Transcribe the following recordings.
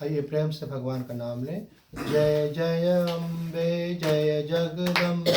आइए प्रेम से भगवान का नाम लें। जय जय अम्बे जय जगदम्बे,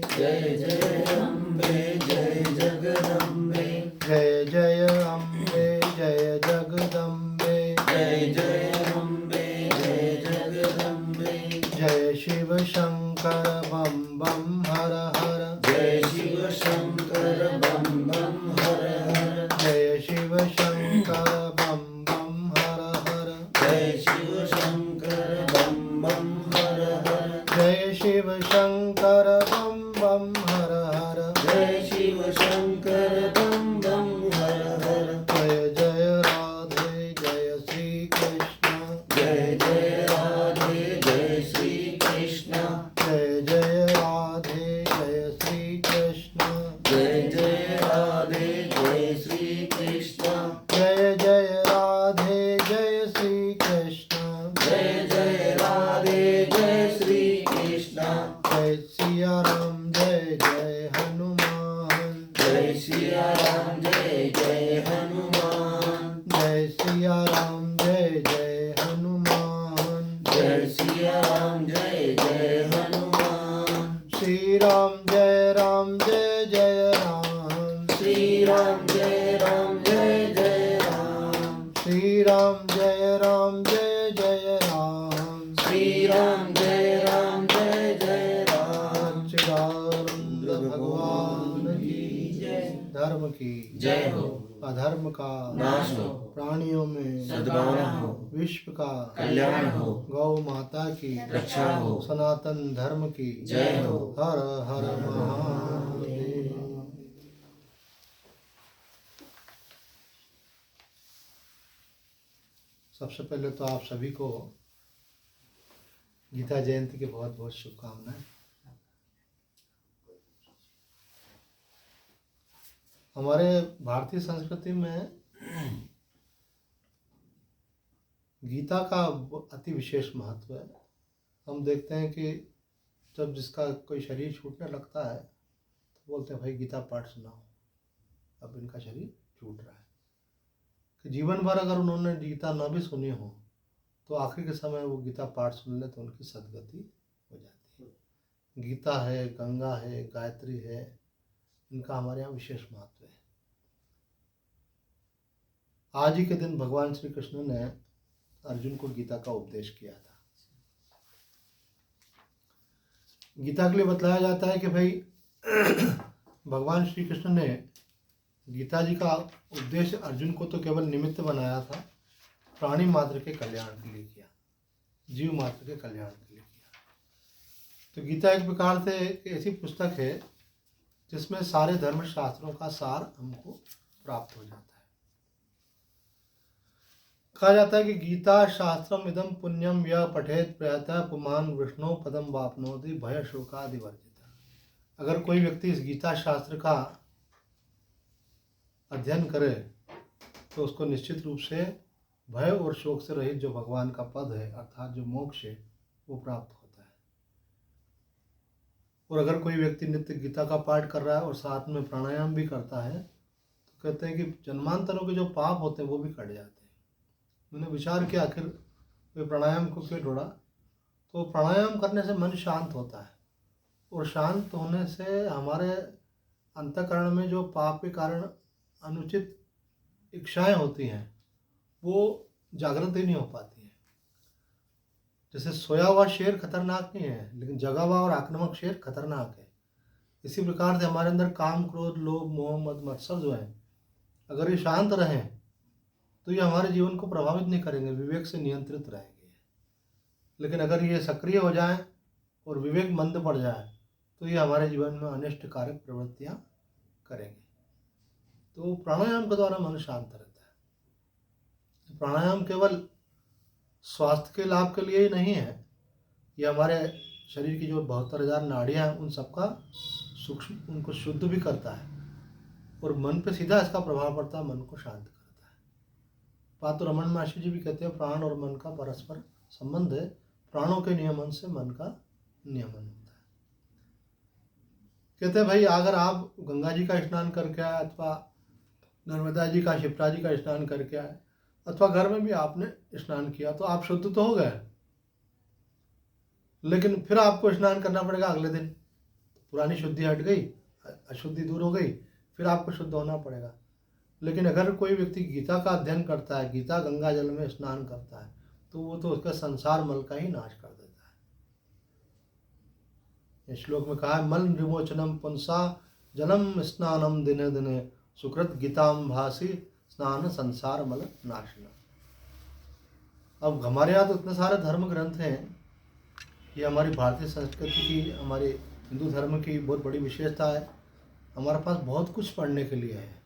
जय जय अम्बे जय जगदम्बे, जय जय अम्बे जय जगदम्बे, जय जय अम्बे जय जगदम्बे, जय शिव शंकर बम बम हर हर, जय शिव शंकर बम बम हर हर, जय शिव शंकर बम बम हर हर, जय शिव शंकर बम बम हर हर, जय शिव शंकर बम बम हर हर, जय शिव शंकर बम बम हर हर, जय जय राधे जय श्री कृष्ण, जय जय राधे जय श्री कृष्ण, जय जय राधे जय श्री कृष्ण, जय जय राधे जय श्री कृष्ण, जय जय राधे जय श्री कृष्ण, जय जय राधे जय श्री कृष्ण, जय सिया राम जय जय हनुमान, जय सिया राम जय जय हनुमान, जय सिया राम जय जय हनुमान, जय सिया राम जय जय हनुमान, श्री राम जय राम जय जय राम, श्री राम जय राम जय जय राम, श्री राम जय राम जय जय राम, श्री राम जय राम जय जय राम, सच्चिदानंद भगवान की जय, धर्म की जय हो, अधर्म का नाश हो, प्राणियों में सद्भावना हो, विश्व का कल्याण हो, गौ माता की रक्षा हो, सनातन धर्म की जय हो। हर हर महादेव। सबसे पहले तो आप सभी को गीता जयंती की बहुत बहुत शुभकामनाएं। हमारे भारतीय संस्कृति में गीता का अति विशेष महत्व है। हम देखते हैं कि जब जिसका कोई शरीर छूटने लगता है तो बोलते हैं भाई गीता पाठ सुनाओ, अब इनका शरीर छूट रहा है। कि जीवन भर अगर उन्होंने गीता न भी सुनी हो तो आखिर के समय वो गीता पाठ सुन ले तो उनकी सदगति हो जाती है। गीता है, गंगा है, गायत्री है, इनका हमारे यहाँ विशेष महत्व है। आज ही के दिन भगवान श्री कृष्ण ने अर्जुन को गीता का उपदेश किया था। गीता के लिए बतलाया जाता है कि भाई भगवान श्री कृष्ण ने गीता जी का उपदेश अर्जुन को तो केवल निमित्त बनाया था, प्राणी मात्र के कल्याण के लिए किया, जीव मात्र के कल्याण के लिए किया। तो गीता एक प्रकार से एक ऐसी पुस्तक है जिसमें सारे धर्म शास्त्रों का सार हमको प्राप्त हो जाता है। कहा जाता है कि गीता शास्त्रम इदम पुण्यम यह पठेत प्रयतः पुमान विष्णु पदम वापनोति भय शोकादि वर्जिता। अगर कोई व्यक्ति इस गीता शास्त्र का अध्ययन करे तो उसको निश्चित रूप से भय और शोक से रहित जो भगवान का पद है अर्थात जो मोक्ष है वो प्राप्त होता है। और अगर कोई व्यक्ति नित्य गीता का पाठ कर रहा है और साथ में प्राणायाम भी करता है तो कहते हैं कि जन्मांतरों के जो पाप होते हैं वो भी कट जाते हैं। मैंने विचार किया आखिर वे प्राणायाम को क्यों जोड़ा, तो प्राणायाम करने से मन शांत होता है और शांत होने से हमारे अंतःकरण में जो पाप के कारण अनुचित इच्छाएं होती हैं वो जागृत ही नहीं हो पाती हैं। जैसे सोया हुआ शेर खतरनाक नहीं है लेकिन जगा हुआ और आक्रामक शेर खतरनाक है। इसी प्रकार से हमारे अंदर काम, क्रोध, लोभ, मोह, मद, मत्सर जो है अगर ये शांत रहें तो ये हमारे जीवन को प्रभावित नहीं करेंगे, विवेक से नियंत्रित रहेंगे। लेकिन अगर ये सक्रिय हो जाए और विवेक मंद पड़ जाए तो ये हमारे जीवन में अनिष्टकारक प्रवृत्तियां करेंगे। तो प्राणायाम के द्वारा मन शांत रहता है। प्राणायाम केवल स्वास्थ्य के लाभ के लिए ही नहीं है, ये हमारे शरीर की जो 72,000 नाड़ियाँ हैं उन सबका सूक्ष्म उनको शुद्ध भी करता है और मन पे सीधा इसका प्रभाव पड़ता है, मन को शांत करता है। पातु रमन महर्षि जी भी कहते हैं प्राण और मन का परस्पर संबंध है, प्राणों के नियमन से मन का नियमन होता है। कहते हैं भाई अगर आप गंगा जी का स्नान करके आए अथवा नर्मदा जी का, शिप्रा जी का स्नान करके आए अथवा घर में भी आपने स्नान किया तो आप शुद्ध तो हो गए, लेकिन फिर आपको स्नान करना पड़ेगा अगले दिन। पुरानी शुद्धि हट गई, अशुद्धि दूर हो गई, फिर आपको शुद्ध होना पड़ेगा। लेकिन अगर कोई व्यक्ति गीता का अध्ययन करता है, गीता गंगा जल में स्नान करता है, तो वो तो उसका संसार मल का ही नाश कर देता है। इस श्लोक में कहा है, मल विमोचनम पुंसा जलम स्नानम दिने दिने सुकृत गीताम भासी स्नान संसार मल नाशना। अब हमारे यहाँ तो इतने सारे धर्म ग्रंथ हैं, ये हमारी भारतीय संस्कृति की, हमारे हिंदू धर्म की बहुत बड़ी विशेषता है। हमारे पास बहुत कुछ पढ़ने के लिए है।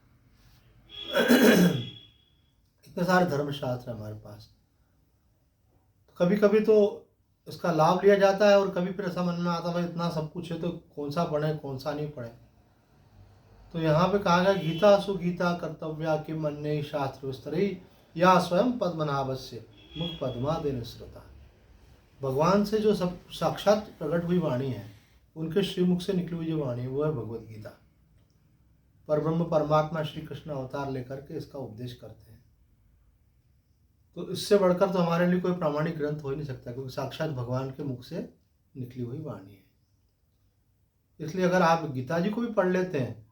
इतने सारे धर्मशास्त्र है हमारे पास। तो कभी कभी तो इसका लाभ लिया जाता है और कभी फिर ऐसा मन में आता है भाई इतना सब कुछ है तो कौन सा पढ़े कौन सा नहीं पढ़े। तो यहाँ पे कहा गया, गीता सुगीता कर्तव्या किम अन्य शास्त्र विस्तरी या स्वयं पद्मनाभस्य मुख पद्मादि निसृता। भगवान से जो सब साक्षात प्रकट हुई वाणी है, उनके श्रीमुख से निकली हुई जो वाणी है, वो है भगवद गीता। परब्रह्म परमात्मा श्री कृष्ण अवतार लेकर के इसका उपदेश करते हैं। तो इससे बढ़कर तो हमारे लिए कोई प्रामाणिक ग्रंथ हो ही नहीं सकता, क्योंकि साक्षात भगवान के मुख से निकली हुई वाणी है। इसलिए अगर आप गीता जी को भी पढ़ लेते हैं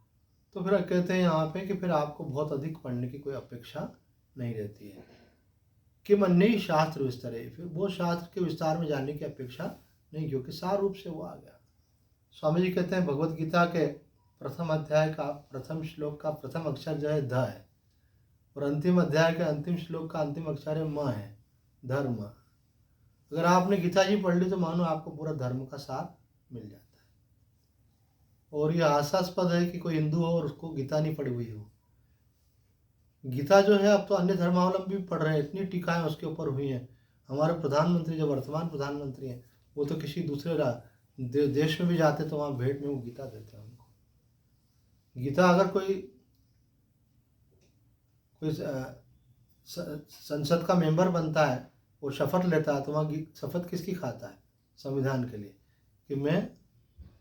तो फिर कहते हैं यहाँ पे कि फिर आपको बहुत अधिक पढ़ने की कोई अपेक्षा नहीं रहती है। कि अन्य शास्त्र विस्तार है, फिर वो शास्त्र के विस्तार में जानने की अपेक्षा नहीं, क्योंकि सार रूप से वो आ गया। स्वामी जी कहते हैं भगवत गीता के प्रथम अध्याय का प्रथम श्लोक का प्रथम अक्षर जो है ध है, और अंतिम अध्याय के अंतिम श्लोक का अंतिम अक्षर है म है, धर्म। अगर आपने गीता जी पढ़ ली तो मानो आपको पूरा धर्म का सार मिल जाता है। और यह हास्यास्पद है कि कोई हिंदू हो और उसको गीता नहीं पढ़ी हुई हो। गीता जो है अब तो अन्य धर्मावलंबी भी पढ़ रहे हैं, इतनी टीकाएं उसके ऊपर हुई हैं। हमारे प्रधानमंत्री जो वर्तमान प्रधानमंत्री हैं, वो तो किसी दूसरे देश में भी जाते तो वहाँ भेंट में वो गीता देते हैं उनको। गीता अगर कोई संसद का मेंबर बनता है और शपथ लेता है तो वहाँ शपथ किसकी खाता है? संविधान के लिए, कि मैं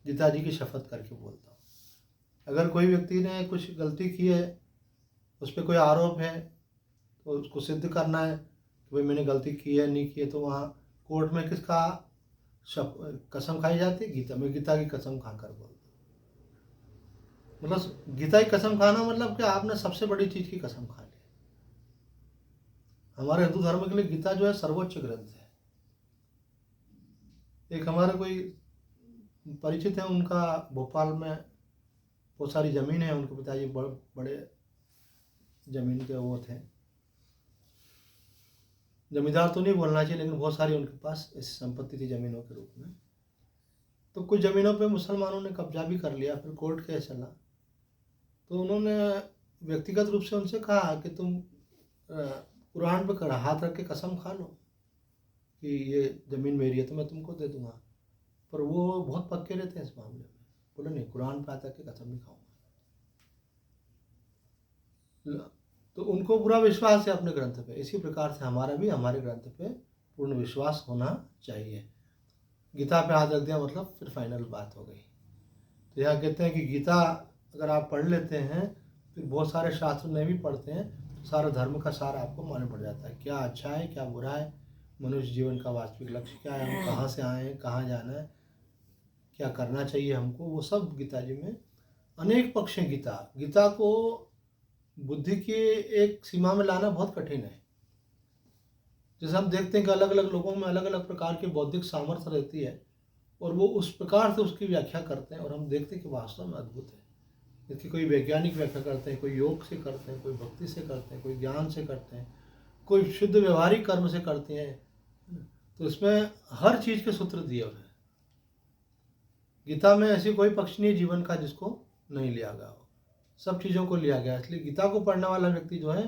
गीता जी की शपथ करके बोलता हूँ। अगर कोई व्यक्ति ने कुछ गलती की है, उस पर कोई आरोप है, तो उसको सिद्ध करना है कि भाई मैंने गलती की है नहीं की है, तो वहाँ कोर्ट में किसका कसम खाई जाती है? गीता में गीता की कसम खाकर बोलता। मतलब गीता की कसम खाना मतलब कि आपने सबसे बड़ी चीज़ की कसम खा ली। हमारे हिंदू धर्म के लिए गीता जो है सर्वोच्च ग्रंथ है। एक हमारे कोई परिचित है, उनका भोपाल में बहुत सारी ज़मीन है, उनके पिताजी बड़े ज़मीन के वो थे, जमींदार तो नहीं बोलना चाहिए, लेकिन बहुत सारी उनके पास ऐसी संपत्ति थी ज़मीनों के रूप में। तो कुछ ज़मीनों पे मुसलमानों ने कब्जा भी कर लिया। फिर कोर्ट केस चला तो उन्होंने व्यक्तिगत रूप से उनसे कहा कि तुम कुरान पे हाथ रख के कसम खा लो कि ये ज़मीन मेरी है तो मैं तुमको दे दूंगा। पर वो बहुत पक्के रहते हैं इस मामले में, बोले नहीं, कुरान पे हाथ रख के कसम नहीं खाऊंगा। तो उनको पूरा विश्वास है अपने ग्रंथ पे। इसी प्रकार से हमारा भी हमारे ग्रंथ पे पूर्ण विश्वास होना चाहिए। गीता पे हाथ रख दिया मतलब फिर फाइनल बात हो गई। तो यहाँ कहते हैं कि गीता अगर आप पढ़ लेते हैं, फिर बहुत सारे शास्त्र में भी पढ़ते हैं, तो सारा धर्म का सार आपको मालूम पड़ जाता है, क्या अच्छा है क्या बुरा है, मनुष्य जीवन का वास्तविक लक्ष्य क्या है, हम कहाँ से आए हैं, कहाँ जाना है, क्या करना चाहिए हमको, वो सब गीता जी में अनेक पक्ष हैं। गीता को बुद्धि की एक सीमा में लाना बहुत कठिन है। जैसे हम देखते हैं कि अलग अलग लोगों में अलग अलग प्रकार की बौद्धिक सामर्थ्य रहती है और वो उस प्रकार से उसकी व्याख्या करते हैं, और हम देखते हैं कि वास्तव में अद्भुत है। इसकी कोई वैज्ञानिक व्याख्या करते हैं, कोई योग से करते हैं, कोई भक्ति से करते हैं, कोई ज्ञान से करते हैं, कोई शुद्ध व्यवहारिक कर्म से करते हैं। तो इसमें हर चीज़ के सूत्र दिए हुए हैं। गीता में ऐसी कोई पक्ष नहीं जीवन का जिसको नहीं लिया गया हो, सब चीज़ों को लिया गया। इसलिए गीता को पढ़ने वाला व्यक्ति जो है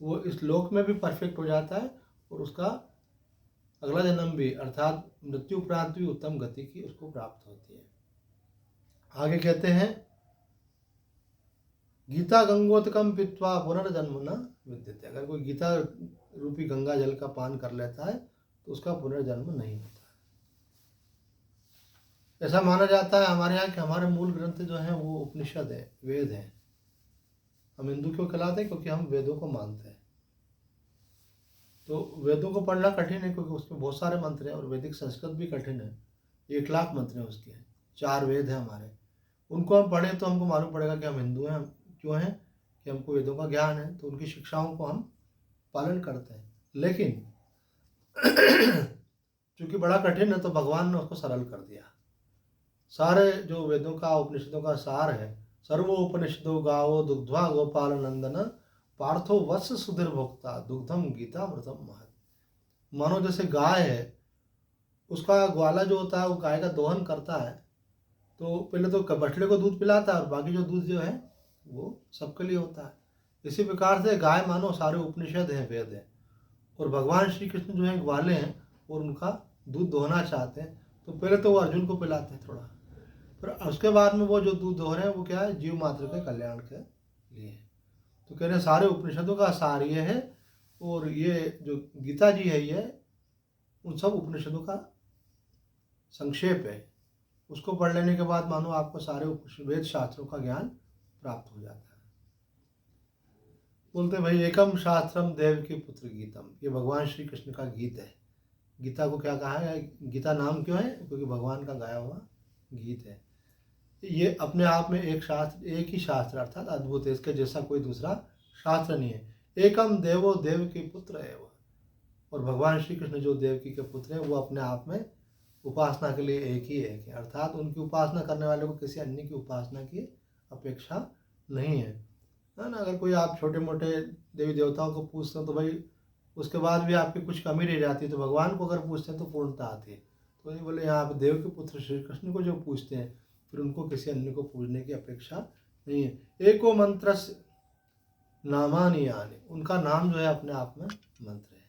वो इस लोक में भी परफेक्ट हो जाता है और उसका अगला जन्म भी, अर्थात मृत्यु उपरांत भी उत्तम गति की उसको प्राप्त होती है। आगे कहते हैं, गीता गंगोतकम पीत्वा पुनर्जन्म न विद्यते। अगर कोई गीता रूपी गंगा जल का पान कर लेता है तो उसका पुनर्जन्म नहीं होता। ऐसा माना जाता है हमारे यहाँ कि हमारे मूल ग्रंथ जो हैं वो उपनिषद है, वेद हैं। हम हिंदू क्यों कहलाते हैं? क्योंकि हम वेदों को मानते हैं। तो वेदों को पढ़ना कठिन है क्योंकि उसमें बहुत सारे मंत्र हैं और वैदिक संस्कृत भी कठिन है। 1 लाख मंत्र हैं उसके, 4 वेद हैं हमारे। उनको हम पढ़ें तो हमको मालूम पड़ेगा कि हम हिंदू हैं, हम क्यों हैं कि हमको वेदों का ज्ञान है, तो उनकी शिक्षाओं को हम पालन करते हैं। लेकिन चूंकि बड़ा कठिन है तो भगवान ने उसको सरल कर दिया। सारे जो वेदों का उपनिषदों का सार है, सर्वोपनिषदो गावो दुग्ध्वा गोपाल नंदन पार्थो वत्स सुधीर भोक्ता दुग्धम गीता मृतम महत। मानो जैसे गाय है, उसका ग्वाला जो होता है वो गाय का दोहन करता है, तो पहले तो बछड़े को दूध पिलाता है और बाकी जो दूध जो है वो सबके लिए होता है। इसी प्रकार से गाय मानो सारे उपनिषद हैं, वेद हैं, और भगवान श्री कृष्ण जो हैं ग्वाले हैं और उनका दूध दोहना चाहते हैं, तो पहले तो वो अर्जुन को पिलाते हैं थोड़ा, फिर उसके बाद में वो जो दूध दोह रहे हैं वो क्या है, जीव मात्र के कल्याण के लिए। तो कह रहे हैं सारे उपनिषदों का सार ये है, और ये जो गीता जी है ये उन सब उपनिषदों का संक्षेप है। उसको पढ़ लेने के बाद मानो आपको सारे वेद शास्त्रों का ज्ञान प्राप्त हो जाता है। बोलते भाई एकम शास्त्रम देव की पुत्र गीतम, ये भगवान श्री कृष्ण का गीत है। गीता को क्या कहा है, गीता नाम क्यों है, क्योंकि भगवान का गाया हुआ गीत है। ये अपने आप में एक शास्त्र, एक ही शास्त्र अर्थात अद्भुत है, इसके जैसा कोई दूसरा शास्त्र नहीं है। एकम देवो देव के पुत्र है वो, और भगवान श्री कृष्ण जो देवकी के पुत्र हैं वो अपने आप में उपासना के लिए एक ही एक है, अर्थात उनकी उपासना करने वाले को किसी अन्य की उपासना की अपेक्षा नहीं है ना। अगर कोई आप छोटे मोटे देवी देवताओं को पूछते हैं तो भाई उसके बाद भी आपकी कुछ कमी रह जाती है, तो भगवान को अगर पूछते हैं तो पूर्णता आती है। तो ये बोले यहाँ पे देव के पुत्र श्री कृष्ण को जो पूछते हैं फिर उनको किसी अन्य को पूजने की अपेक्षा नहीं है। एको मंत्र नामानि यानि, उनका नाम जो है अपने आप में मंत्र है।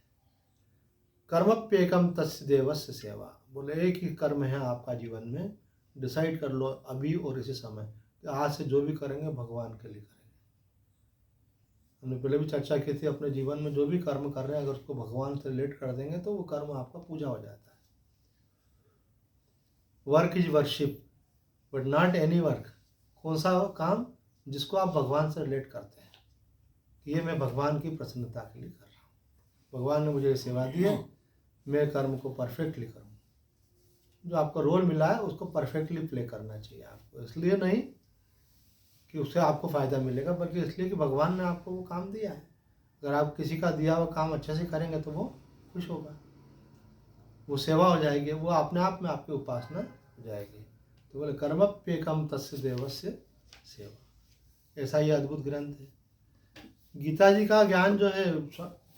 कर्मप्येकम तस्य देवस्य सेवा, बोले एक ही कर्म है आपका जीवन में, डिसाइड कर लो अभी और इसी समय कि आज से जो भी करेंगे भगवान के लिए करेंगे। हमने पहले भी चर्चा की थी, अपने जीवन में जो भी कर्म कर रहे हैं अगर उसको भगवान से रिलेट कर देंगे तो वो कर्म आपका पूजा हो जाता है। Work is worship but not any work, कौन सा काम जिसको आप भगवान से रिलेट करते हैं कि ये मैं भगवान की प्रसन्नता के लिए कर रहा हूँ, भगवान ने मुझे ये सेवा दी है, मैं कर्म को परफेक्टली करूँ। जो आपका रोल मिला है उसको परफेक्टली प्ले करना चाहिए आपको, इसलिए नहीं कि उससे आपको फ़ायदा मिलेगा, बल्कि इसलिए कि भगवान ने आपको वो काम दिया है। अगर आप किसी का दिया हुआ काम अच्छे से करेंगे तो वो खुश होगा, वो सेवा हो जाएगी, वो अपने आप में आपकी उपासना हो जाएगी। तो बोले कर्मप्येकम तस्य देवस्य सेवा, ऐसा ये अद्भुत ग्रंथ है। गीता जी का ज्ञान जो है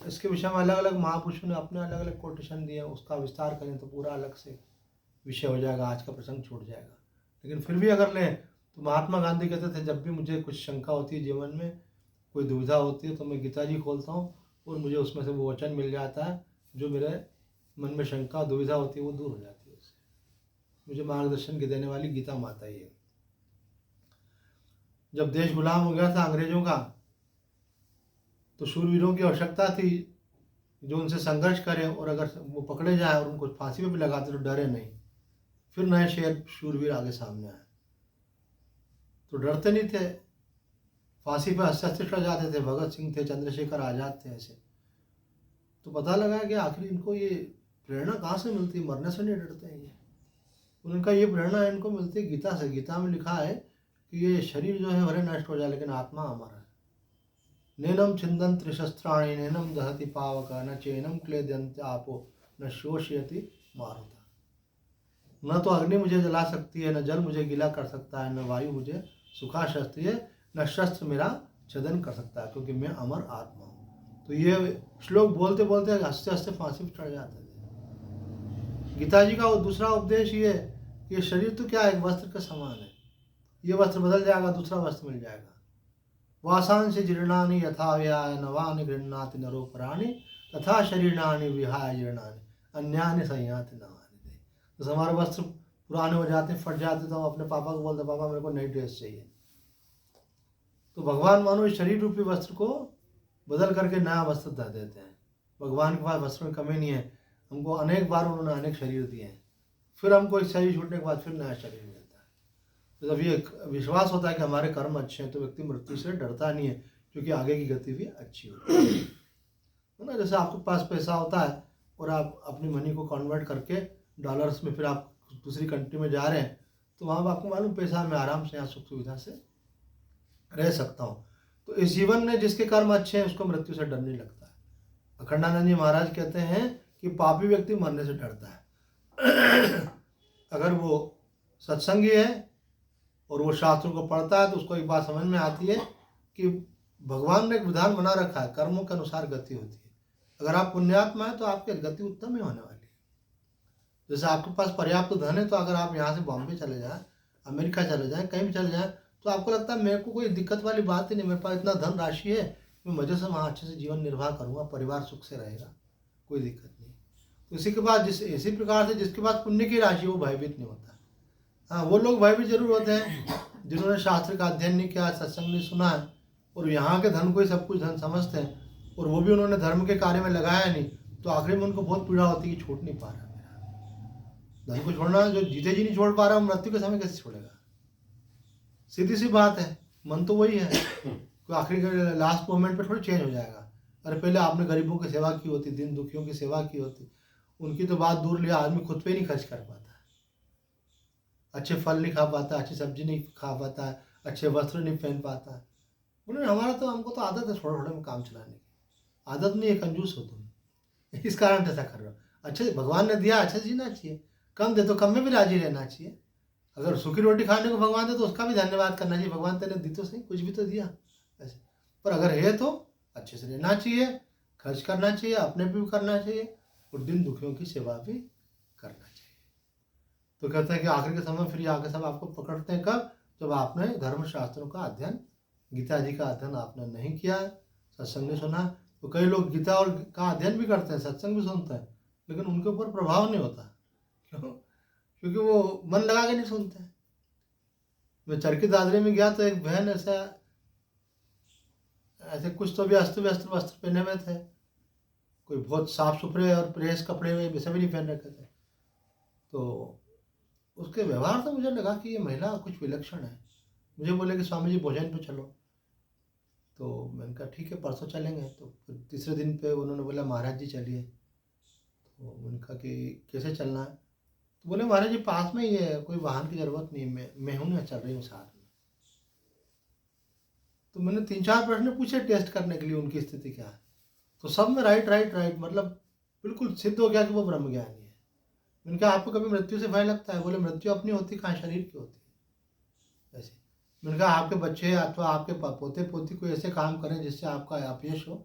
इसके विषय में अलग अलग महापुरुषों ने अपने अलग अलग कोटेशन दिए, उसका विस्तार करें तो पूरा अलग से विषय हो जाएगा, आज का प्रसंग छूट जाएगा। लेकिन फिर भी अगर लें तो महात्मा गांधी कहते थे जब भी मुझे कुछ शंका होती है जीवन में, कोई दुविधा होती है, तो मैं गीता जी खोलता हूँ और मुझे उसमें से वो वचन मिल जाता है जो मेरे मन में शंका दुविधा होती है वो दूर हो जाती है। उससे मुझे मार्गदर्शन की देने वाली गीता माता ही है। जब देश गुलाम हो गया था अंग्रेजों का तो शूरवीरों की आवश्यकता थी जो उनसे संघर्ष करें, और अगर वो पकड़े जाए और उनको फांसी पे भी लगाते तो डरे नहीं। फिर नए शेर शूरवीर आगे सामने आए तो डरते नहीं थे, फांसी पे हस्ते चढ़ जाते थे। भगत सिंह थे, चंद्रशेखर आज़ाद थे, ऐसे। तो पता लगा कि आखिर इनको ये प्रेरणा कहाँ से मिलती है, मरने से नहीं डरते हैं ये। उनका ये प्रेरणा इनको मिलती है गीता से। गीता में लिखा है कि ये शरीर जो है भले नष्ट हो जाए लेकिन आत्मा अमर है। नैनम छिंदन त्रिशस्त्राणि नैनम दहति पावक न चैनम क्लेदयन्ति आपो न शोषयति मारुता। न तो अग्नि मुझे जला सकती है, न जल मुझे गीला कर सकता है, न वायु मुझे सुखा सकती है, न शस्त्र मेरा छेदन कर सकता है, क्योंकि मैं अमर आत्मा हूँ। तो ये श्लोक बोलते बोलते हंसते हंसते फांसी पर चढ़ जाते थे। गीता जी का दूसरा उपदेश ये कि शरीर तो क्या एक वस्त्र के समान है, ये वस्त्र बदल जाएगा, दूसरा वस्त्र मिल जाएगा। वासांसि जीर्णानि यथा व्याय नवानि गृह्णाति नरोपराणि तथा शरीराणि विहाय जीर्णानि अन्यानि संयाति नवानि दे। तो हमारे वस्त्र पुराने हो जाते, फट जाते, तो हम अपने पापा को बोलते पापा मेरे को नई ड्रेस चाहिए। तो भगवान मानो इस शरीर रूपी वस्त्र को बदल करके नया वस्त्र दे देते हैं। भगवान के पास वस्त्रों की कमी नहीं है, हमको अनेक बार उन्होंने अनेक शरीर दिए हैं, फिर हमको इस शरीर छूटने के बाद फिर नया शरीर मिलता है। तो जब ये विश्वास होता है कि हमारे कर्म अच्छे हैं तो व्यक्ति मृत्यु से डरता नहीं है, क्योंकि आगे की गति भी अच्छी होती है। है ना। जैसे आपके पास पैसा होता है और आप अपनी मनी को कन्वर्ट करके डॉलर्स में फिर आप दूसरी कंट्री में जा रहे हैं, तो वहाँ पर आपको मालूम पैसा मैं आराम से यहाँ सुख सुविधा से रह सकता हूँ। तो इस जीवन में जिसके कर्म अच्छे हैं उसको मृत्यु से डर नहीं लगता है। अखंडानंद जी महाराज कहते हैं कि पापी व्यक्ति मरने से डरता है। अगर वो सत्संगी है और वो शास्त्रों को पढ़ता है तो उसको एक बात समझ में आती है कि भगवान ने एक विधान बना रखा है, कर्मों के अनुसार गति होती है। अगर आप पुण्यात्मा है तो आपकी गति उत्तम ही होने वाली है। जैसे आपके पास पर्याप्त धन है तो अगर आप यहाँ से बॉम्बे चले जाएं, अमेरिका चले जाएं, कहीं भी चले जाएं, तो आपको लगता है मेरे को कोई दिक्कत वाली बात ही नहीं, मेरे पास इतना धन राशि है, मैं मज़े से वहाँ अच्छे से जीवन निर्वाह करूँगा, परिवार सुख से रहेगा, कोई दिक्कत नहीं। तो इसी के बाद इसी प्रकार से जिसके पास पुण्य की राशि वो भयभीत नहीं होता। हाँ, वो लोग भयभीत जरूर होते हैं जिन्होंने शास्त्र का अध्ययन नहीं किया, सत्संग नहीं सुना है और यहाँ के धन को ही सब कुछ धन समझते हैं और वो भी उन्होंने धर्म के कार्य में लगाया नहीं, तो आखिर में उनको बहुत पीड़ा होती है कि छूट नहीं पा रहा मेरा धन को छोड़ना। जो जीते जी नहीं छोड़ पा रहा मृत्यु के समय कैसे छोड़ेगा? सीधी सी बात है, मन तो वही है, तो आखिरी के लास्ट मोमेंट पे थोड़ी चेंज हो जाएगा। अरे पहले आपने गरीबों की सेवा की होती, दिन दुखियों की सेवा की होती, उनकी तो बात दूर लिया, आदमी खुद पे नहीं खर्च कर पाता, अच्छे फल नहीं खा पाता, अच्छी सब्जी नहीं खा पाता, अच्छे वस्त्र नहीं पहन पाता। बोले हमको तो आदत है थोड़ा थोड़ा में काम चलाने की, आदत नहीं है, कंजूस हो तुम, इस कारण ऐसा कर रहे हो। अच्छे भगवान ने दिया, अच्छा जीना चाहिए, कम दे तो कम में भी राजी रहना चाहिए। अगर सूखी रोटी खाने को भगवान दे तो उसका भी धन्यवाद करना चाहिए, भगवान तेने दी तो सही, कुछ भी तो दिया ऐसे। पर अगर है तो अच्छे से रहना चाहिए, खर्च करना चाहिए, अपने भी करना चाहिए और दिन दुखियों की सेवा भी करना चाहिए। तो कहते हैं कि आखिर के समय फिर आगे सब आपको पकड़ते हैं कब? जब आपने धर्म शास्त्रों का अध्ययन, गीता जी का अध्ययन आपने नहीं किया, सत्संग नहीं सुना। तो कई लोग गीता और का अध्ययन भी करते हैं, सत्संग भी सुनते हैं, लेकिन उनके ऊपर प्रभाव नहीं होता। क्यों? क्योंकि वो मन लगा के नहीं सुनते। मैं चरखी दादरी में गया तो एक बहन ऐसे कुछ तो भी अस्त व्यस्त वस्त्र पहने हुए थे, कोई बहुत साफ सुथरे और प्रेस कपड़े हुए वैसे भी नहीं पहन रखे थे। तो उसके व्यवहार से मुझे लगा कि ये महिला कुछ विलक्षण है। मुझे बोले कि स्वामी जी भोजन पे चलो, तो मैंने कहा ठीक है परसों चलेंगे। तो फिर तीसरे दिन पे उन्होंने बोला महाराज जी चलिए। तो मैंने कहा कि कैसे चलना है? तो बोले महाराज जी पास में ही है, कोई वाहन की ज़रूरत नहीं, मैं हूँ ना, चल रही हूँ साथ में। तो मैंने 3-4 प्रश्न पूछे टेस्ट करने के लिए उनकी स्थिति क्या है, तो सब में राइट राइट राइट, मतलब बिल्कुल सिद्ध हो गया कि वो ब्रह्मज्ञानी है। मैंने कहा आपको कभी मृत्यु से भय लगता है? बोले मृत्यु अपनी होती कहाँ, शरीर की होती है ऐसे। मैंने कहा आपके बच्चे अथवा आपके पोते पोती कोई ऐसे काम करें जिससे आपका अपयश हो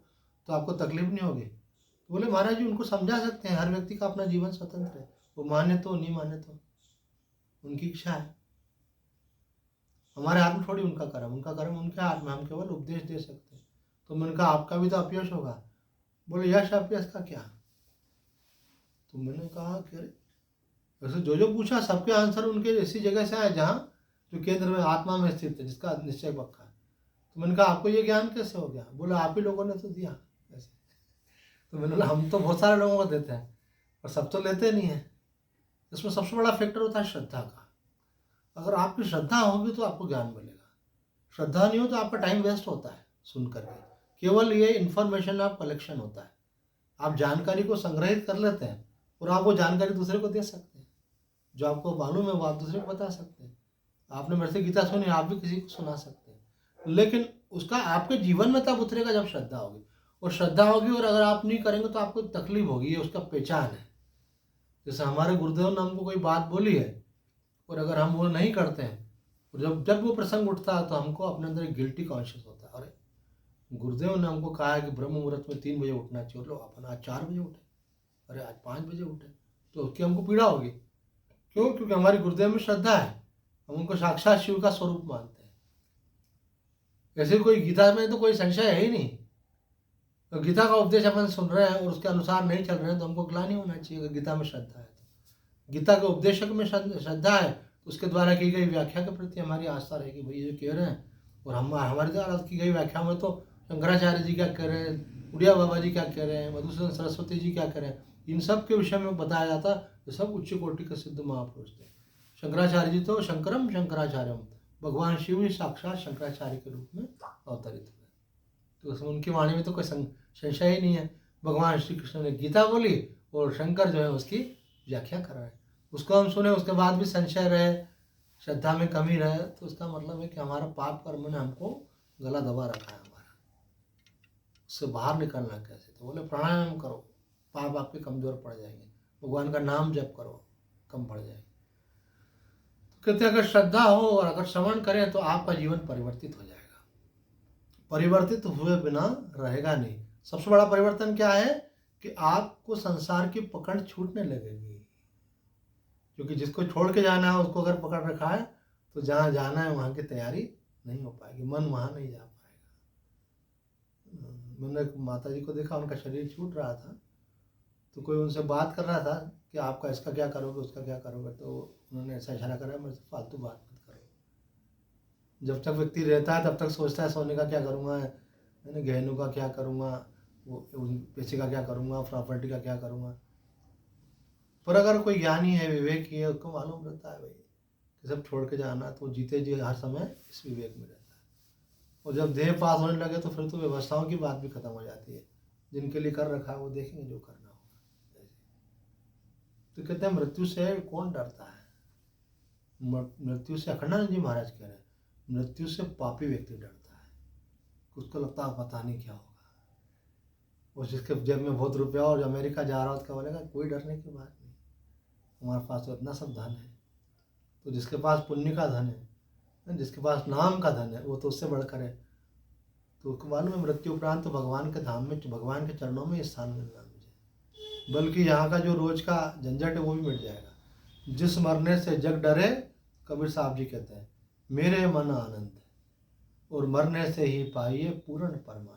तो आपको तकलीफ नहीं होगी? तो बोले महाराज जी उनको समझा सकते हैं, हर व्यक्ति का अपना जीवन स्वतंत्र है, वो माने तो नहीं माने तो उनकी इच्छा है, हमारे हाथ में थोड़ी उनका कर्म उनके हाथ में, हम केवल उपदेश दे सकते हैं। तो मैंने कहा आपका भी तो अपयश होगा? बोले यश अपयश का क्या? तो मैंने कहा कि अरे वैसे जो पूछा सबके आंसर उनके ऐसी जगह से आए जहाँ जो केंद्र में आत्मा में स्थित है, जिसका निश्चय पक्का है। तो मैंने कहा आपको ये ज्ञान कैसे हो गया? बोले आप ही लोगों ने तो दिया ऐसे। तो मैंने बोला हम तो बहुत सारे लोगों को देते हैं और सब तो लेते नहीं है। इसमें सबसे बड़ा फैक्टर होता है श्रद्धा का। अगर आपकी श्रद्धा होगी तो आपको ज्ञान मिलेगा, श्रद्धा नहीं हो तो आपका टाइम वेस्ट होता है सुन करके। केवल ये इन्फॉर्मेशन आप कलेक्शन होता है, आप जानकारी को संग्रहित कर लेते हैं और आप वो जानकारी दूसरे को दे सकते हैं। जो आपको मालूम है वो आप दूसरे को बता सकते हैं। आपने मेरे से गीता सुनी, आप भी किसी को सुना सकते हैं, लेकिन उसका आपके जीवन में तब उतरेगा जब श्रद्धा होगी। और श्रद्धा होगी और अगर आप नहीं करेंगे तो आपको तकलीफ होगी, ये उसका पहचान है। जैसे हमारे गुरुदेव ने हमको कोई बात बोली है और अगर हम वो नहीं करते हैं और जब वो प्रसंग उठता है तो हमको अपने अंदर एक गिल्टी कॉन्शियस होता है। अरे गुरुदेव ने हमको कहा है कि ब्रह्म मुहूर्त में 3 बजे उठना चाहिए, लो अपन आज 4 बजे उठे, अरे आज 5 बजे उठे, तो उसकी हमको पीड़ा होगी। क्यों? क्योंकि हमारी गुरुदेव में श्रद्धा है, हम उनको साक्षात शिव का स्वरूप मानते हैं। ऐसे कोई गीता में तो कोई संशय है ही नहीं। तो गीता का उपदेश अपन सुन रहे हैं और उसके अनुसार नहीं चल रहे हैं तो हमको ग्लानि होना चाहिए। अगर गीता में श्रद्धा है तो, गीता के उपदेशक में श्रद्धा है तो उसके द्वारा की गई व्याख्या के प्रति हमारी आस्था रहेगी, भाई ये कह रहे हैं। और हम हमारे द्वारा की गई व्याख्या में तो शंकराचार्य जी क्या कह रहे हैं, उड़िया बाबा जी क्या कह रहे हैं, मधुसूदन सरस्वती जी क्या कह रहे हैं, इन सब के विषय में बताया जाता है। सब उच्च कोटि के सिद्ध महापुरुष थे। शंकराचार्य जी तो शंकरम शंकराचार्यम, भगवान शिव ही साक्षात शंकराचार्य के रूप में अवतरित हुए। तो उसमें उनकी वाणी में तो कोई संशय ही नहीं है। भगवान श्री कृष्ण ने गीता बोली और शंकर जो है उसकी व्याख्या कर रहे हैं। उसको हम सुने, उसके बाद भी संशय रहे, श्रद्धा में कमी रहे, तो उसका मतलब है कि हमारा पाप कर्म ने हमको गला दबा रखा है हमारा। उससे बाहर निकलना कैसे? तो बोले प्राणायाम करो, पाप आपके कमजोर पड़ जाएंगे, भगवान का नाम जप करो, कम पड़ जाएंगे। तो कहते हैं अगर श्रद्धा हो और अगर श्रवण करें तो आपका जीवन परिवर्तित हो जाएगा। परिवर्तित हुए बिना रहेगा नहीं। सबसे बड़ा परिवर्तन क्या है कि आपको संसार की पकड़ छूटने लगेगी, क्योंकि जिसको छोड़ के जाना है उसको अगर पकड़ रखा है तो जहाँ जाना है वहाँ की तैयारी नहीं हो पाएगी, मन वहाँ नहीं जा पाएगा। मैंने एक माता जी को देखा, उनका शरीर छूट रहा था, तो कोई उनसे बात कर रहा था कि आपका इसका क्या करोगे, उसका क्या करोगे, तो उन्होंने ऐसा इशारा करा, मेरे से फालतू बात मत करो। जब तक व्यक्ति रहता है तब तक सोचता है सोने का क्या करूँगा, मैंने गहनों का क्या करूँगा, वो पैसे का क्या करूँगा, प्रॉपर्टी का क्या करूँगा। पर अगर कोई ज्ञानी है, विवेकी है, उसको मालूम रहता है भाई कि सब छोड़ के जाना, तो जीते जी हर समय इस विवेक में रहता है। और जब देह पास होने लगे तो फिर तो व्यवस्थाओं की बात भी खत्म हो जाती है। जिनके लिए कर रखा है वो देखेंगे जो करना होगा। तो कहते हैं मृत्यु से कौन डरता है? मृत्यु से अखंडानंद जी महाराज कह रहे हैं, मृत्यु से पापी व्यक्ति डरता है। उसको लगता है पता नहीं क्या होगा। और जिसके जेब में बहुत रुपया और अमेरिका जा रहा हो उसका बोलेगा कोई डरने की बात नहीं, हमारे पास तो इतना सब धन है। तो जिसके पास पुण्य का धन है, जिसके पास नाम का धन है, वो तो उससे बढ़कर है। तो उसको मालूम है मृत्यु उपरांत तो भगवान के धाम में, भगवान के चरणों में स्थान मिलना मुझे, बल्कि यहाँ का जो रोज का झंझट है वो भी मिट जाएगा। जिस मरने से जग डरे, कबीर साहब जी कहते हैं, मेरे मन आनंद और मरने से ही पाइए पूर्ण परमानंद।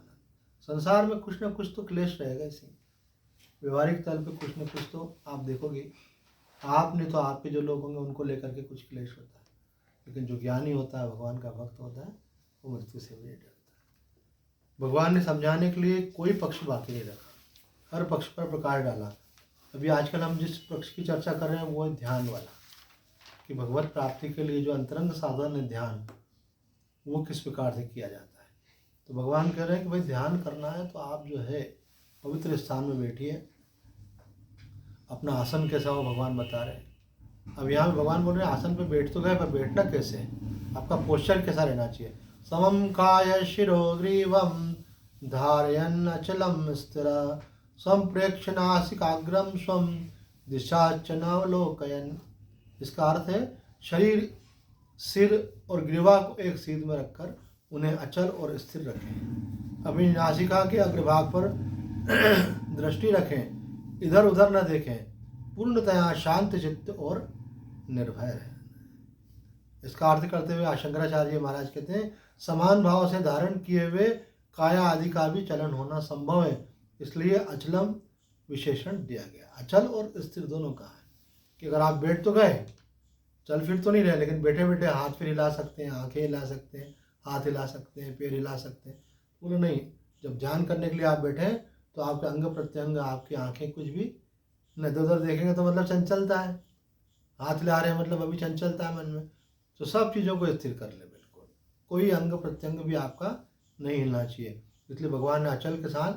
संसार में कुछ ना कुछ तो क्लेश रहेगा, इसी व्यवहारिक तल पे कुछ ना कुछ तो आप देखोगे। आप नहीं तो आपके जो लोग होंगे उनको लेकर के कुछ क्लेश होता है, लेकिन जो ज्ञानी होता है, भगवान का भक्त होता है, वो मृत्यु से भी नहीं डरता है। भगवान ने समझाने के लिए कोई पक्ष बाकी नहीं रखा, हर पक्ष पर प्रकाश डाला। अभी आजकल हम जिस पक्ष की चर्चा कर रहे हैं वो है ध्यान वाला, कि भगवत प्राप्ति के लिए जो अंतरंग साधन है ध्यान, वो किस प्रकार से किया जाता है। तो भगवान कह रहे हैं कि भाई ध्यान करना है तो आप जो है पवित्र स्थान में बैठिए, अपना आसन कैसा हो भगवान बता रहे हैं। अब यहाँ भगवान बोल रहे हैं आसन पे बैठ तो गए, पर बैठना कैसे है, आपका पोस्चर कैसा रहना चाहिए। समम काय शिरो ग्रीवम धारयन् अचलम स्थिरा संप्रेक्ष्य नासिकाग्रम स्वम दिशाचनावलोकयन्। इसका अर्थ है शरीर, सिर और ग्रीवा को एक सीध में रखकर उन्हें अचल और स्थिर रखें। अपनी नासिका के अग्रभाग पर दृष्टि रखें, इधर उधर न देखें, पूर्णतया शांत चित्त और निर्भय रहें। इसका अर्थ करते हुए शंकराचार्य महाराज कहते हैं, समान भाव से धारण किए हुए काया आदि का भी चलन होना संभव है, इसलिए अचलम विशेषण दिया गया। अचल और स्थिर दोनों का है कि अगर आप बैठ तो गए, चल फिर तो नहीं रहे, लेकिन बैठे बैठे हाथ फिर हिला सकते हैं, आंखें हिला सकते हैं, हाथ हिला सकते हैं, पैर हिला सकते हैं। बोलो नहीं, जब ध्यान करने के लिए आप बैठे हैं तो आपके अंग प्रत्यंग, आपकी आंखें कुछ भी न इधर उधर देखेंगे तो मतलब चंचलता है, हाथ हिला रहे हैं मतलब अभी चंचलता है मन में। तो सब चीज़ों को स्थिर कर ले, बिल्कुल कोई अंग प्रत्यंग भी आपका नहीं हिलना चाहिए। इसलिए भगवान ने अचल के साथ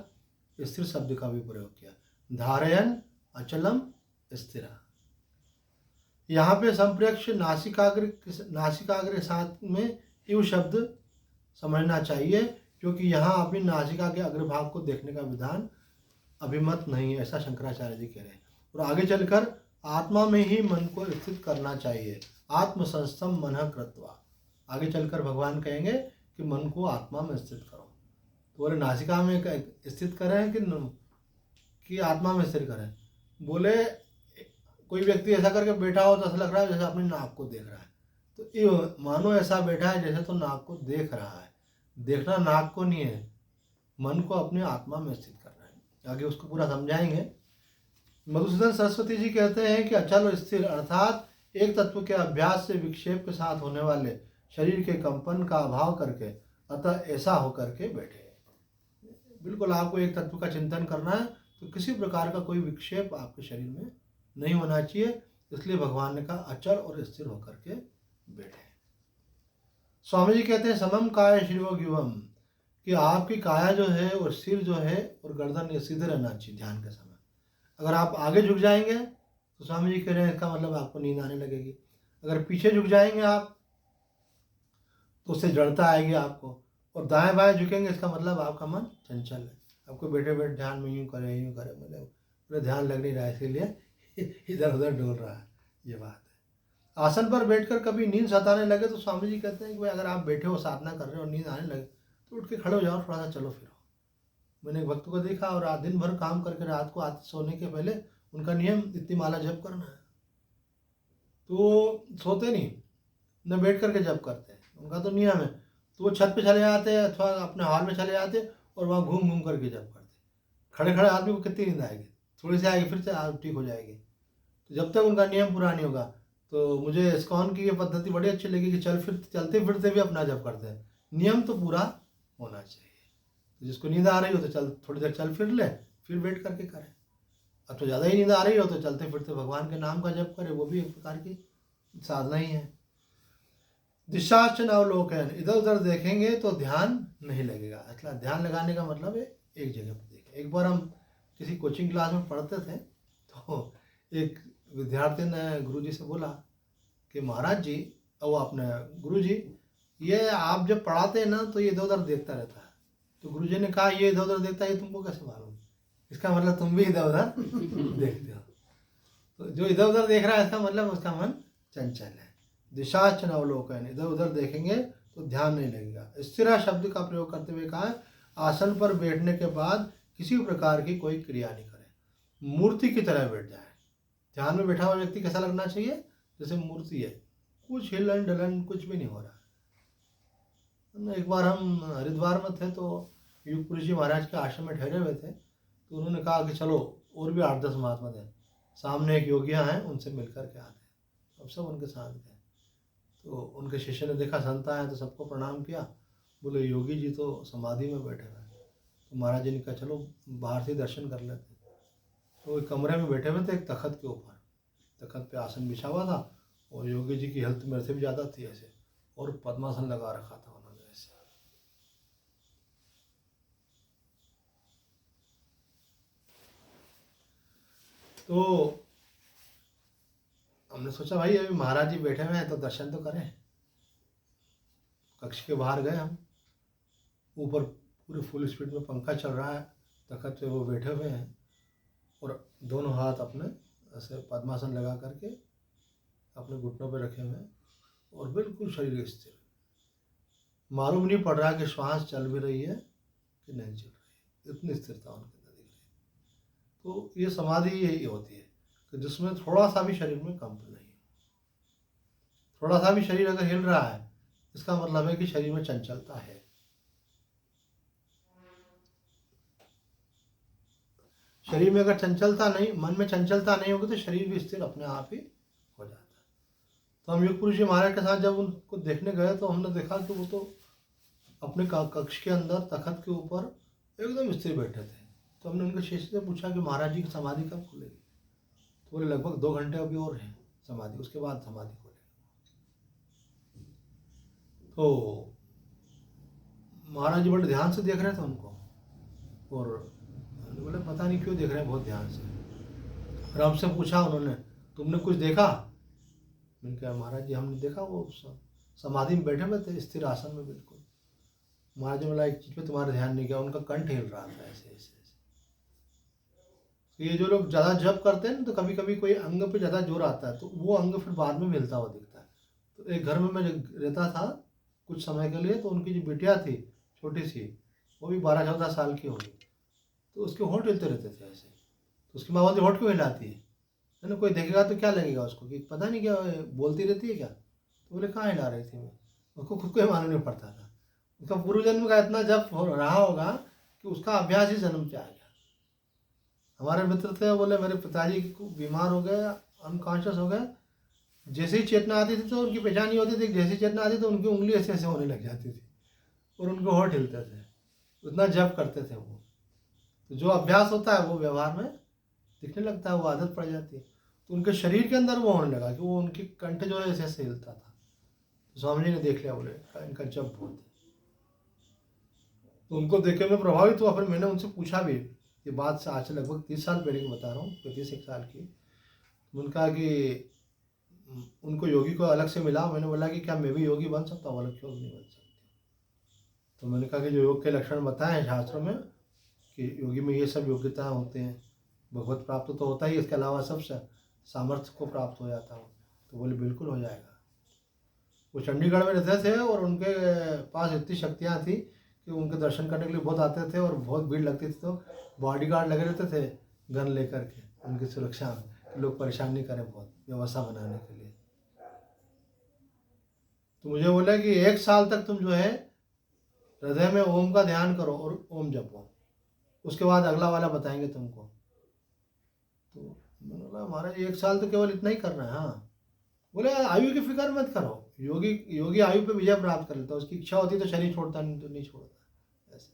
स्थिर शब्द का भी प्रयोग किया, धारयन् अचलम स्थिरा। यहाँ पे संप्रेक्ष नासिकाग्र साथ में इव शब्द समझना चाहिए, क्योंकि यहाँ अपनी नासिका के अग्रभाग को देखने का विधान अभिमत नहीं है, ऐसा शंकराचार्य जी कह रहे हैं। और आगे चलकर आत्मा में ही मन को स्थित करना चाहिए, आत्मसंस्थम मनः कृत्वा। आगे चलकर भगवान कहेंगे कि मन को आत्मा में स्थित करो। तो बोले नासिका में स्थित करें कि आत्मा में स्थिर करें। बोले कोई व्यक्ति ऐसा करके बैठा हो तो ऐसा लग रहा है जैसे अपनी नाक को देख रहा है, तो ये मानो ऐसा बैठा है जैसे तो नाक को देख रहा है। देखना नाक को नहीं है, मन को अपने आत्मा में स्थित करना है। आगे उसको पूरा समझाएंगे। मधुसूदन सरस्वती जी कहते हैं कि अचल और स्थिर अर्थात एक तत्व के अभ्यास से विक्षेप के साथ होने वाले शरीर के कंपन का अभाव करके, अतः ऐसा होकर के बैठे। बिल्कुल आपको एक तत्व का चिंतन करना है तो किसी प्रकार का कोई विक्षेप आपके शरीर में नहीं होना चाहिए, इसलिए भगवान ने कहा अचल और स्थिर होकर के बैठे। स्वामी जी कहते हैं समम काय शिरो गिवम, कि आपकी काया जो है और सिर जो है और गर्दन ये सीधे रहना चाहिए ध्यान के समय। अगर आप आगे झुक जाएंगे तो स्वामी जी कह रहे हैं इसका मतलब आपको नींद आने लगेगी। अगर पीछे झुक जाएंगे आप तो उससे जड़ता आएगी आपको। और दाएं बाएं झुकेंगे इसका मतलब आपका मन चंचल है, आपको बैठे बैठे ध्यान में यूँ करे मतलब पूरा ध्यान लग नहीं रहा है, इसीलिए इधर उधर डोल रहा है। ये बात है। आसन पर बैठकर कभी नींद सताने लगे तो स्वामी जी कहते हैं कि भाई अगर आप बैठे हो साधना कर रहे हो और नींद आने लगे तो उठ के खड़े हो जाओ, थोड़ा सा चलो फिरो। मैंने एक भक्त को देखा और दिन भर काम करके रात को सोने के पहले उनका नियम इतनी माला जप करना है, तो सोते नहीं न बैठ करके जप करते हैं, उनका तो नियम है। तो वो छत पे चले जाते हैं अथवा अपने हॉल में चले जाते हैं और वहाँ घूम घूम करके जप करते हैं। खड़े खड़े आदमी को कितनी नींद आएगी, थोड़ी सी आएगी फिर से ठीक हो जाएगी। तो जब तक उनका नियम पूरा नहीं होगा, तो मुझे इस्कॉन की ये पद्धति बड़ी अच्छी लगी कि चलते फिरते भी अपना जप करते हैं। नियम तो पूरा होना चाहिए। तो जिसको नींद आ रही हो तो चल थोड़ी देर चल फिर ले, फिर बैठ करके करे। अब तो ज़्यादा ही नींद आ रही हो तो चलते फिरते भगवान के नाम का जप करे, वो भी एक प्रकार की साधना ही है। दिशाचन अवलोकन, इधर उधर देखेंगे तो ध्यान नहीं लगेगा। अच्छा, ध्यान लगाने का मतलब है एक जगह पर देखें। एक बार हम किसी कोचिंग क्लास में पढ़ते थे तो एक विद्यार्थी ने गुरुजी से बोला कि महाराज जी, और अपने गुरुजी, ये आप जब पढ़ाते हैं ना तो ये इधर उधर देखता रहता है। तो गुरुजी ने कहा ये इधर उधर देखता है, ये तुमको कैसे मालूम? इसका मतलब तुम भी इधर उधर देखते हो। तो जो इधर उधर देख रहा है इसका मतलब उसका मन चंचल है। दिशाचन अवलोकन, इधर उधर देखेंगे तो ध्यान नहीं लगेगा। स्थिरा शब्द का प्रयोग करते हुए कहा आसन पर बैठने के बाद किसी प्रकार की कोई क्रिया नहीं करे, मूर्ति की तरह बैठ जाए। ध्यान में बैठा हुआ व्यक्ति कैसा लगना चाहिए? जैसे मूर्ति है, कुछ हिलन डलन कुछ भी नहीं हो रहा। एक बार हम हरिद्वार में थे तो युगपुरी जी महाराज के आश्रम में ठहरे हुए थे, तो उन्होंने कहा कि चलो और भी 8-10 महात्मा थे, सामने एक योगियाँ हैं उनसे मिलकर के आते हैं। अब सब उनके साथ गए तो उनके शिष्य ने देखा संत आए तो सबको प्रणाम किया। बोले योगी जी तो समाधि में बैठे हुए हैं। तो महाराज जी ने कहा चलो बाहर से दर्शन कर लेते। तो एक कमरे में बैठे हुए थे, एक तखत के ऊपर, तखत पे आसन बिछा हुआ था और योगी जी की हेल्थ मेरे से भी ज़्यादा थी ऐसे, और पद्मासन लगा रखा था उन्होंने ऐसे। तो हमने सोचा भाई अभी महाराज जी बैठे हुए हैं तो दर्शन तो करें। कक्ष के बाहर गए हम, ऊपर पूरे फुल स्पीड में पंखा चल रहा है, तखत पे वो बैठे हुए हैं और दोनों हाथ अपने ऐसे पद्मासन लगा करके अपने घुटनों पे रखे हुए हैं और बिल्कुल शरीर स्थिर। मालूम नहीं पड़ रहा कि श्वास चल भी रही है कि नहीं चल रही है, इतनी स्थिरता उनके अंदर दिख रही है। तो ये समाधि यही होती है कि जिसमें थोड़ा सा भी शरीर में कंप नहीं। थोड़ा सा भी शरीर अगर हिल रहा है इसका मतलब है कि शरीर में चंचलता है। शरीर में अगर चंचलता नहीं, मन में चंचलता नहीं होगी तो शरीर भी स्थिर अपने आप ही हो जाता है। तो हम योग पुरुष जी महाराज के साथ जब उनको देखने गए तो हमने देखा कि वो तो अपने कक्ष के अंदर तखत के ऊपर एकदम स्थिर बैठे थे। तो हमने उनके शिष्य से पूछा कि महाराज जी की समाधि कब खुलेगी? तो बोले लगभग 2 घंटे अभी और है समाधि, उसके बाद समाधि खुलेगी। तो महाराज जी बड़े ध्यान से देख रहे थे उनको और बोले पता नहीं क्यों देख रहे हैं बहुत ध्यान से। और हमसे पूछा उन्होंने तुमने कुछ देखा? मैंने कहा महाराज जी हमने देखा वो समाधि में बैठे हुए थे स्थिर आसन में बिल्कुल। महाराज जी बोला एक चीज़ पे तुम्हारा ध्यान नहीं गया, उनका कंठ हिल रहा था ऐसे ऐसे। तो ये जो लोग ज़्यादा जप करते हैं ना तो कभी कभी कोई अंग पे ज़्यादा जोर आता है तो वो अंग फिर बाद में मिलता हुआ दिखता है। तो एक घर में मैं रहता था कुछ समय के लिए, तो उनकी जो बिटिया थी छोटी सी, वो भी 12-14 साल की होगी, तो उसके होंठ हिलते रहते थे ऐसे। तो उसकी माँ बोलती होंठ क्यों हिलाती है ना, कोई देखेगा तो क्या लगेगा उसको कि पता नहीं क्या बोलती रहती है क्या? तो बोले कहाँ हिला रही थी मैं, उसको खुद को ही मालूम नहीं पड़ता था। उसका पूर्व जन्म का इतना जप हो रहा होगा कि उसका अभ्यास ही जन्म से आ गया। हमारे मित्र थे, बोले मेरे पिताजी बीमार हो गए, अनकॉन्शियस हो गए, जैसे ही चेतना आती थी तो उनकी पहचान नहीं होती थी, जैसी चेतना आती तो उनकी उंगली ऐसे ऐसे होने लग जाती थी और उनको होंठ हिलते थे, उतना जप करते थे वो। तो जो अभ्यास होता है वो व्यवहार में दिखने लगता है, वो आदत पड़ जाती है। तो उनके शरीर के अंदर वो होने लगा कि वो उनकी कंठ जो है ऐसे ऐसे हिलता था। तो स्वामी जी ने देख लिया, बोले इनका जप बहुत है। तो उनको देख के मैं प्रभावित हुआ। फिर मैंने उनसे पूछा भी, ये बात से आज से लगभग 30 साल पहले की बता रहा हूँ, 35 साल की। उन्होंने कहा कि उनको योगी को अलग से मिला। मैंने बोला कि क्या मैं भी योगी बन सकता हूँ? बोला क्यों नहीं बन सकते? तो मैंने कहा कि जो योग के लक्षण बताए हैं शास्त्रों में कि योगी में ये सब योग्यताएं होते हैं, भगवत प्राप्त तो होता ही, इसके अलावा सब सामर्थ्य को प्राप्त हो जाता हो। तो बोले बिल्कुल हो जाएगा। वो चंडीगढ़ में रहते थे और उनके पास इतनी शक्तियाँ थी कि उनके दर्शन करने के लिए बहुत आते थे और बहुत भीड़ लगती थी। तो बॉडीगार्ड लगे रहते थे गन लेकर के उनकी सुरक्षा में, कि लोग परेशान नहीं करें, बहुत व्यवस्था बनाने के लिए। तो मुझे बोला कि 1 साल तक तुम जो है हृदय में ओम का ध्यान करो और ओम जपो, उसके बाद अगला वाला बताएंगे तुमको। तो मैंने बोला महाराज 1 साल तो केवल इतना ही करना है। हाँ। बोले आयु की फिक्र मत करो, योगी आयु पे विजय प्राप्त कर लेता है, उसकी इच्छा होती तो शरीर छोड़ता, नहीं तो नहीं छोड़ता। ऐसे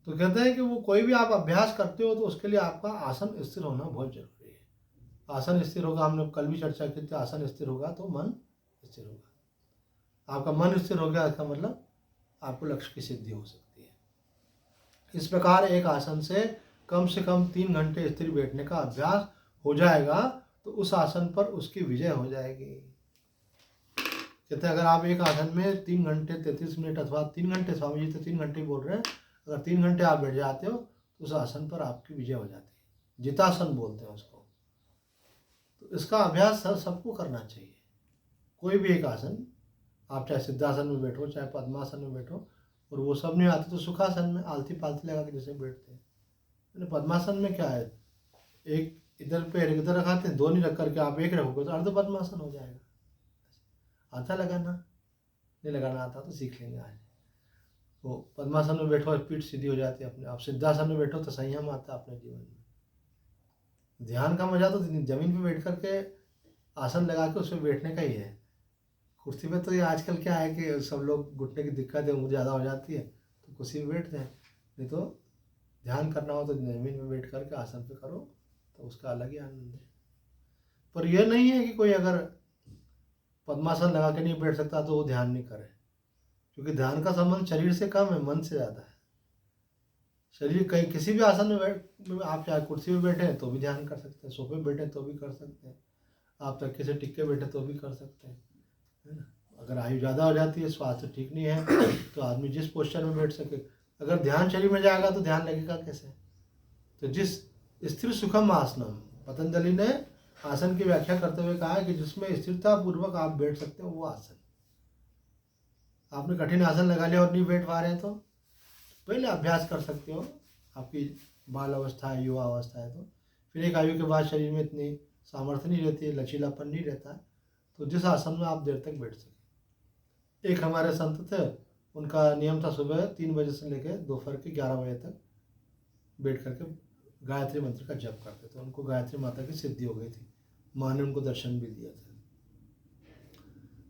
तो कहते हैं कि वो कोई भी आप अभ्यास करते हो तो उसके लिए आपका आसन स्थिर होना बहुत जरूरी है। आसन स्थिर होगा, हमने कल भी चर्चा की थी, आसन स्थिर होगा तो मन स्थिर होगा। आपका मन स्थिर हो गया, इसका मतलब आपको लक्ष्य की सिद्धि हो सकती है। इस प्रकार एक आसन से कम 3 घंटे स्थिर बैठने का अभ्यास हो जाएगा तो उस आसन पर उसकी विजय हो जाएगी। कहते हैं अगर आप एक आसन में 3 घंटे 33 मिनट अथवा 3 घंटे, स्वामी जी तो 3 घंटे बोल रहे हैं, अगर 3 घंटे आप बैठ जाते हो तो उस आसन पर आपकी विजय हो जाती है। जितासन बोलते हैं उसको। तो इसका अभ्यास सबको करना चाहिए। कोई भी एक आसन, आप चाहे सिद्धासन में बैठो, चाहे पद्मासन में बैठो, और वो सब नहीं आते तो सुखासन में आलती पालती लगा के जैसे बैठते हैं। पद्मासन में क्या है, एक इधर पैर इधर रखाते हैं, 2 नहीं रख करके आप एक रखोगे तो अर्ध पद्मासन हो जाएगा। आता लगाना? नहीं लगाना आता तो सीख लेंगे आज। तो पद्मासन में बैठो पीठ सीधी हो जाती है अपने आप। सिद्धासन में बैठो तो संयम आता है अपने जीवन में। ध्यान का मजा तो जमीन पे बैठ करके आसन लगा के उस पर बैठने का ही है। कुर्सी पे तो ये आजकल क्या है कि सब लोग घुटने की दिक्कत है, उम्र ज़्यादा हो जाती है तो कुर्सी पे बैठते हैं। नहीं तो ध्यान करना हो तो जमीन पे बैठ करके आसन पे करो, तो उसका अलग ही आनंद है। पर यह नहीं है कि कोई अगर पद्मासन लगा के नहीं बैठ सकता तो वो ध्यान नहीं करे, क्योंकि ध्यान का संबंध शरीर से कम है, मन से ज़्यादा है। शरीर कहीं किसी भी आसन में आप चाहे कुर्सी में बैठे हैं तो भी ध्यान कर सकते हैं, सोफे पे बैठे तो भी कर सकते हैं, आप तकिए से टिक के बैठे तो भी कर सकते हैं, है ना। अगर आयु ज़्यादा हो जाती है, स्वास्थ्य ठीक नहीं है, तो आदमी जिस पोस्चर में बैठ सके। अगर ध्यान शरीर में जाएगा तो ध्यान लगेगा कैसे? तो जिस स्थिर सुखम आसनम, पतंजलि ने आसन की व्याख्या करते हुए कहा है कि जिसमें स्थिरता पूर्वक आप बैठ सकते हो वो आसन। आपने कठिन आसन लगा लिया और नहीं बैठ पा रहे हैं तो पहले अभ्यास कर सकते हो। आपकी बाल अवस्था है, युवा अवस्था है, तो फिर एक आयु के बाद शरीर में इतनी सामर्थ्य नहीं रहती है, लचीलापन नहीं रहता है, तो जिस आसन में आप देर तक बैठ सकें। एक हमारे संत थे, उनका नियम था सुबह 3 बजे से लेकर दोपहर के 11 बजे तक बैठ करके गायत्री मंत्र का जप करते थे। उनको गायत्री माता की सिद्धि हो गई थी, माँ ने उनको दर्शन भी दिया था।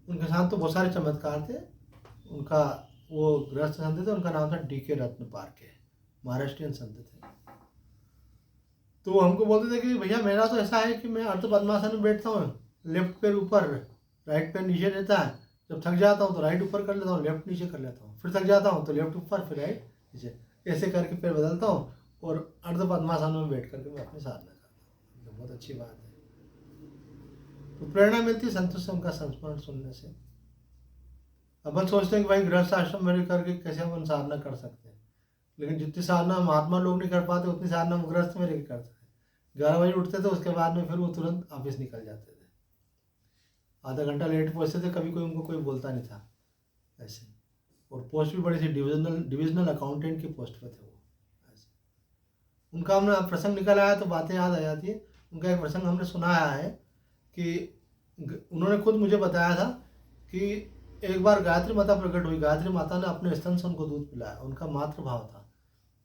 उनके साथ तो बहुत सारे चमत्कार थे। उनका वो गृहस्थ संत थे, उनका नाम था DK रत्न पारके, महाराष्ट्रियन संत थे। तो वो हमको बोलते थे कि भैया मेरा तो ऐसा है कि मैं अर्ध पद्मासन में बैठता हूँ, लेफ्ट पैर ऊपर राइट पैर नीचे रहता है। जब थक जाता हूँ तो राइट ऊपर कर लेता हूँ, लेफ्ट नीचे कर लेता हूँ, फिर थक जाता हूँ तो लेफ्ट ऊपर, फिर राइट नीचे, ऐसे करके पैर बदलता हूँ और अर्ध पद्मासन में बैठ करके मैं अपनी साधना करता हूँ। तो बहुत अच्छी बात है। तो प्रेरणा मिलती है संतों से, उनका संस्मरण सुनने से। अपन सोचते हैं कि भाई गृहस्थ आश्रम में करके कैसे हम साधना कर सकते हैं, लेकिन जितनी साधना महात्मा लोग नहीं कर पाते उतनी साधना हम गृहस्थ में रहकर करते हैं। 11 बजे उठते थे, उसके बाद में फिर वो तुरंत ऑफिस निकल जाते थे, आधा घंटा लेट पहुँचते थे, कभी कोई उनको कोई बोलता नहीं था ऐसे। और पोस्ट भी बड़ी थी, डिविजनल अकाउंटेंट की पोस्ट पे थे वो ऐसे। उनका हमने प्रसंग निकल आया तो बातें याद आ जाती है। उनका एक प्रसंग हमने सुनाया है कि उन्होंने खुद मुझे बताया था कि एक बार गायत्री माता प्रकट हुई, गायत्री माता ने अपने स्तन से उनको दूध पिलाया, उनका मातृभाव था।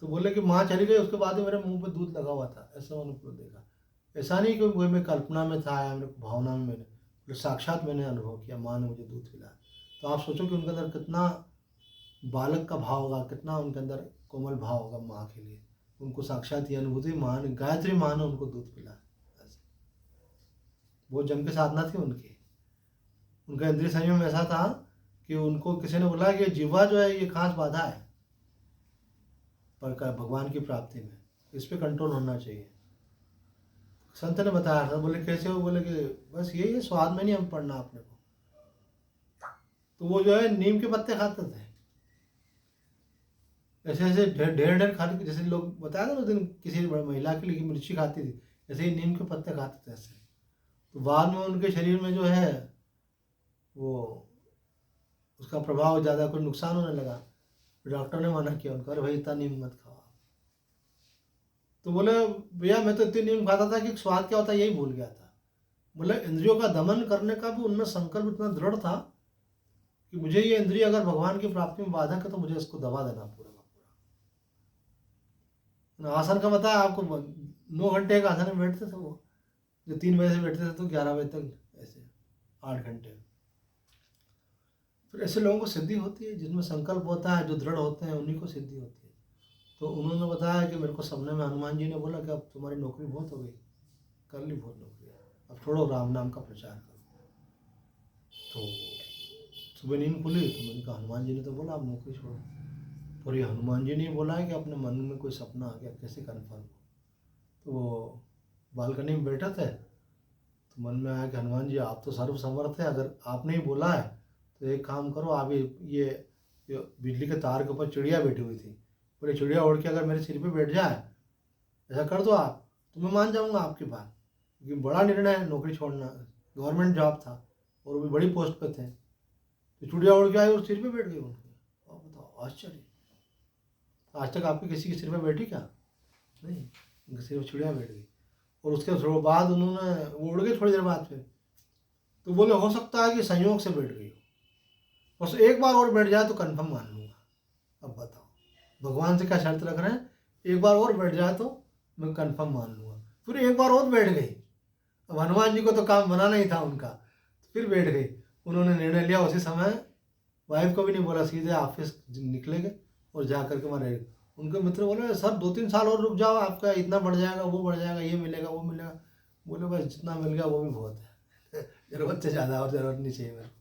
तो बोले कि माँ चली गई, उसके बाद ही मेरे मुंह पे दूध लगा हुआ था, ऐसा उन्होंने देखा। ऐसा नहीं कि वो मैं कल्पना में था या मेरे भावना में, मैंने साक्षात मैंने अनुभव किया, माँ ने मुझे दूध पिलाया। तो आप सोचो कि उनके अंदर कितना बालक का भाव होगा, कितना उनके अंदर कोमल भाव होगा माँ के लिए। उनको साक्षात ये अनुभूति, माँ ने, गायत्री माँ ने उनको दूध पिलाया। ऐसे बहुत जम के साधना थी उनकी। उनका इंद्रिय संयम ऐसा था कि उनको किसी ने बोला कि जीवा जो है ये खास बाधा है पर भगवान की प्राप्ति में, इस पे कंट्रोल होना चाहिए। संत ने बताया था, बोले कैसे हो, बोले कि बस यही है, स्वाद में नहीं हम पढ़ना अपने को। तो वो जो है नीम के पत्ते खाते थे, ऐसे ऐसे ढेर ढेर खा के, जैसे लोग बताया था ना उस दिन किसी महिला के लिए मिर्ची खाती थी, ऐसे ही नीम के पत्ते खाते थे ऐसे। तो बाद में उनके शरीर में जो है वो उसका प्रभाव ज़्यादा कोई नुकसान होने लगा। डॉक्टर ने मना किया उनको, अरे भाई इतना नीम मत खाओ। तो बोले भैया मैं तो इतनी नीम खाता था कि स्वाद क्या होता है यही भूल गया था। बोले इंद्रियों का दमन करने का भी उनमें संकल्प इतना दृढ़ था कि मुझे ये इंद्रिय अगर भगवान की प्राप्ति में बाधक है तो मुझे इसको दबा देना पूरा का पूरा। आसन का बताया आपको, 9 घंटे का आसन में बैठते थे वो, जो 3 बजे से बैठते थे तो 11 बजे तक, ऐसे 8 घंटे। फिर ऐसे लोगों को सिद्धि होती है, जिसमें संकल्प होता है, जो दृढ़ होते हैं उन्हीं को सिद्धि होती है। तो उन्होंने बताया कि मेरे को सपने में हनुमान जी ने बोला कि अब तुम्हारी नौकरी बहुत हो गई, कर ली बहुत नौकरी, अब छोड़ो राम नाम का प्रचार करो। तो सुबह नींद खुली तो मैंने कहा हनुमान जी ने तो बोला आप नौकरी छोड़ो। और ये हनुमान जी ने बोला है कि अपने मन में कोई सपना आ गया, कैसे कन्फर्म हो। तो वो बालकनी में बैठे थे तो मन में आया कि हनुमान जी आप तो सर्वसमर्थ है, अगर आपने ही बोला है तो एक काम करो, आप ये बिजली के तार के ऊपर चिड़िया बैठी हुई थी, बोले चिड़िया उड़ के अगर मेरे सिर पे बैठ जाए, ऐसा कर दो आप, तो मैं मान जाऊंगा आपकी बात, क्योंकि बड़ा निर्णय है नौकरी छोड़ना, गवर्नमेंट जॉब था और वो भी बड़ी पोस्ट पे थे। तो चिड़िया उड़ के आई और सिर पे बैठ गई उनके। और बताओ आश्चर्य, आज तक आपके किसी के सिर पे बैठी क्या? नहीं, उनके सिर पर चिड़िया बैठ गई। और उसके थोड़ा बाद उन्होंने वो उड़ गए थोड़ी देर बाद फिर। तो बोले हो सकता है कि संयोग से बैठ गई हो, बस एक बार और बैठ जाए तो कंफर्म मान लूँगा। अब बताओ भगवान से क्या शर्त रख रहे हैं, एक बार और बैठ जाए तो मैं कंफर्म मान लूँगा। फिर एक बार और बैठ गई, अब हनुमान जी को तो काम बनाना ही था उनका, तो फिर बैठ गई। उन्होंने निर्णय लिया उसी समय, वाइफ को भी नहीं बोला, सीधे ऑफिस निकले गए और जा करके वहाँ रहे। उनके मित्र बोले सर 2-3 साल और रुक जाओ, आपका इतना बढ़ जाएगा, वो बढ़ जाएगा, ये मिलेगा वो मिलेगा। बोले बस जितना मिल गया वो भी बहुत है, जरूरत से ज़्यादा और ज़रूरत नहीं चाहिए मेरे को।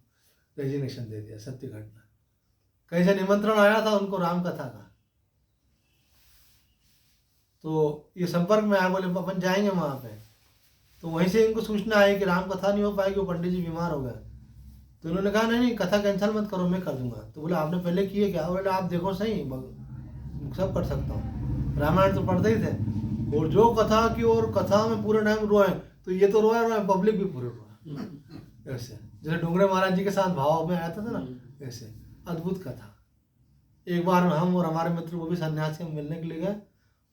रेजिग्नेशन दे दिया, सत्य घटना। कहीं से निमंत्रण आया था उनको राम कथा का, तो ये संपर्क में आया, बोले अपन जाएंगे वहाँ पे। तो वहीं से इनको सूचना आई कि राम कथा नहीं हो पाएगी, वो पंडित जी बीमार हो गए। तो उन्होंने कहा नहीं कथा कैंसिल मत करो, मैं कर दूंगा। तो बोले आपने पहले किए क्या? बोले आप देखो सही, सब कर सकता हूँ। रामायण तो पढ़ते ही थे, और जो कथा की और कथा में पूरे टाइम रोए, तो ये तो रोए पब्लिक भी पूरे रोए। ऐसे जैसे डोंगरे महाराज जी के साथ भाव में आया था ना, ऐसे अद्भुत कथा। एक बार हम और हमारे मित्र वो भी सन्यासी हम मिलने के लिए गए,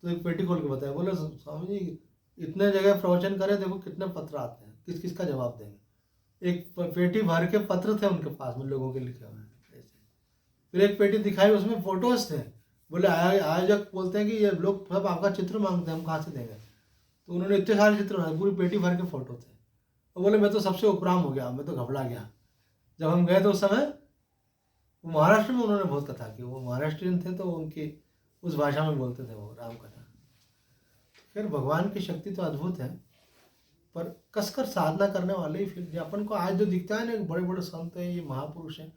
तो एक पेटी खोल के बताया, बोले स्वामी जी इतने जगह प्रवचन करे, देखो कितने पत्र आते हैं, किस किस का जवाब देंगे। एक पेटी भर के पत्र थे उनके पास में, लोगों के लिखे हुए ऐसे। फिर एक पेटी दिखाई, उसमें फोटोज थे। बोले आयोजक बोलते हैं कि ये लोग सब आपका चित्र मांगते हैं, हम कहाँ से देंगे। तो उन्होंने इतने सारे चित्र बनाए, पूरी पेटी भर के फोटो थे। और बोले मैं तो सबसे उपराम हो गया, मैं तो घबरा गया। जब हम गए तो उस समय वो महाराष्ट्र में उन्होंने बहुत कथा की, वो महाराष्ट्रियन थे तो उनकी उस भाषा में बोलते थे वो राम कथा। फिर भगवान की शक्ति तो अद्भुत है, पर कसकर साधना करने वाले ही फिर अपन को आज जो दिखता है ना, बड़े बड़े संत हैं, ये महापुरुष हैं,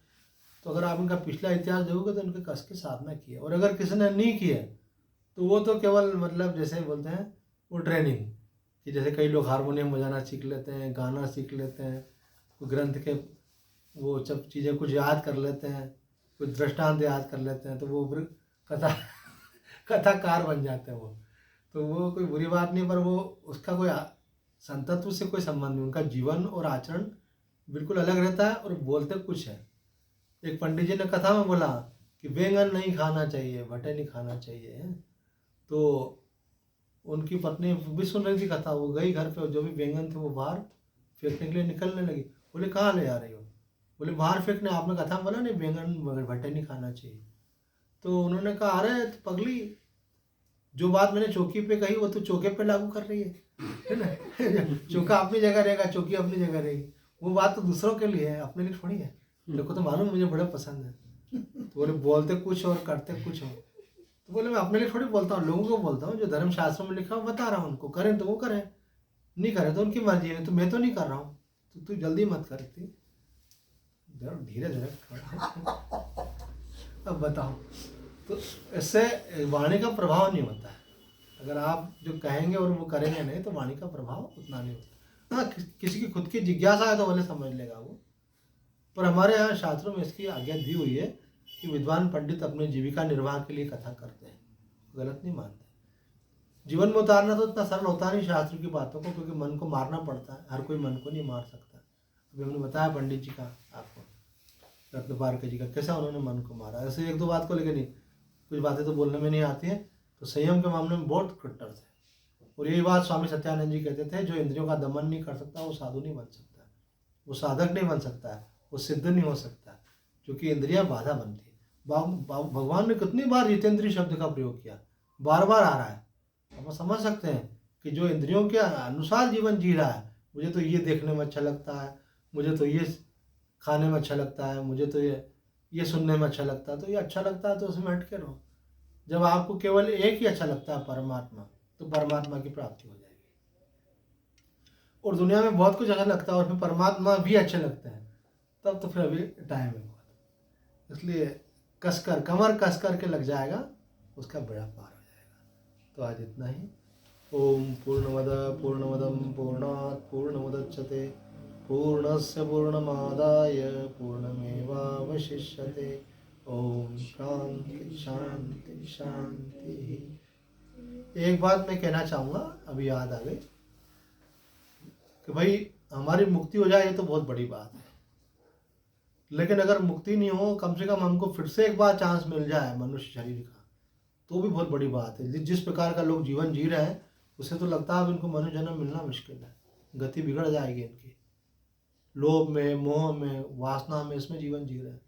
तो अगर आप इनका पिछला इतिहास देखोगे तो इनके कस के साधना की है। और अगर किसी ने नहीं की है तो वो तो केवल मतलब जैसे बोलते हैं वो ट्रेनिंग, कि जैसे कई लोग हारमोनियम बजाना सीख लेते हैं, गाना सीख लेते हैं, कोई ग्रंथ के वो सब चीज़ें कुछ याद कर लेते हैं, कुछ दृष्टांत याद कर लेते हैं, तो वो कथा कथाकार बन जाते हैं वो। तो वो कोई बुरी बात नहीं, पर वो उसका कोई संतत्व से कोई संबंध नहीं, उनका जीवन और आचरण बिल्कुल अलग रहता है और बोलते कुछ है। एक पंडित जी ने कथा में बोला कि बैंगन नहीं खाना चाहिए, भटे नहीं खाना चाहिए। तो उनकी पत्नी भी सुन रही थी कथा, वो गई घर पे, जो भी बैंगन थे वो बाहर फेंकने के लिए निकलने लगी। बोले कहाँ ले आ रही हो? बोले बाहर फेंकने, आपने कथा में बोला नहीं बैंगन भटे नहीं खाना चाहिए। तो उन्होंने कहा अरे तो पगली, जो बात मैंने चौकी पे कही वो तो चौके पे लागू कर रही है ना। चौका अपनी जगह रहेगा, चौकी अपनी जगह रहेगी। वो बात तो दूसरों के लिए है, अपने लिए थोड़ी है। देखो तो मालूम मुझे बड़ा पसंद है। तो बोले बोलते कुछ और करते कुछ हो। तो बोले मैं अपने लिए थोड़ी बोलता हूँ, लोगों को बोलता हूँ, जो धर्म शास्त्रों में लिखा हो बता रहा हूँ उनको, करें तो वो करें, नहीं करें तो उनकी मर्जी है। तो मैं तो नहीं कर रहा हूँ, तो तू जल्दी मत कर, जरा धीरे धीरे अब बताओ, तो इससे वाणी का प्रभाव नहीं होता है। अगर आप जो कहेंगे और वो करेंगे नहीं तो वाणी का प्रभाव उतना नहीं होता। हाँ, किसी की खुद की जिज्ञासा है तो भले समझ लेगा वो, पर हमारे यहाँ शास्त्रों में इसकी आज्ञा दी हुई है कि विद्वान पंडित अपने जीविका निर्वाह के लिए कथा करते हैं, गलत नहीं मानते। जीवन में उतारना तो इतना सरल होता नहीं शास्त्र की बातों को, क्योंकि मन को मारना पड़ता है, हर कोई मन को नहीं मार सकता। अभी हमने बताया पंडित जी का, आपको रत्नपारकर जी का, कैसा उन्होंने मन को मारा। ऐसे एक दो बात को लेकर नहीं, कुछ बातें तो बोलने में नहीं आती हैं, तो संयम के मामले में बहुत कट्टर थे। और यही बात स्वामी सत्यानंद जी कहते थे, जो इंद्रियों का दमन नहीं कर सकता वो साधु नहीं बन सकता, वो साधक नहीं बन सकता है, वो सिद्ध नहीं हो सकता, क्योंकि इंद्रियां बाधा बनती है। भगवान ने कितनी बार जितेंद्रिय शब्द का प्रयोग किया, बार बार आ रहा है। आप समझ सकते हैं कि जो इंद्रियों के अनुसार जीवन जी रहा है, मुझे तो ये देखने में अच्छा लगता है, मुझे तो ये खाने में अच्छा लगता है, मुझे तो ये सुनने में अच्छा लगता है, तो ये अच्छा लगता है तो उसमें हट के रहो। जब आपको केवल एक ही अच्छा लगता है, परमात्मा, तो परमात्मा की प्राप्ति हो जाएगी। और दुनिया में बहुत कुछ अच्छा लगता है और फिर परमात्मा भी अच्छे लगते हैं, तब तो फिर अभी टाइम है बहुत। इसलिए कसकर, कमर कसकर के लग जाएगा, उसका बेड़ा पार हो जाएगा। तो आज इतना ही। ओम पूर्णमदं पूर्णात् पूर्णमुदच्यते पूर्णस्य पूर्णमादाय पूर्णमेवावशिष्यते। ओम शांति शांति शांति। एक बात मैं कहना चाहूँगा, अभी याद आ गई, कि भाई हमारी मुक्ति हो जाए ये तो बहुत बड़ी बात है, लेकिन अगर मुक्ति नहीं हो, कम से कम हमको फिर से एक बार चांस मिल जाए मनुष्य शरीर का, तो भी बहुत बड़ी बात है। जिस प्रकार का लोग जीवन जी रहे हैं, उससे तो लगता है अब इनको मनुष्य जन्म मिलना मुश्किल है, गति बिगड़ जाएगी इनकी, लोभ में, मोह में, वासना में, इसमें जीवन जी रहे हैं।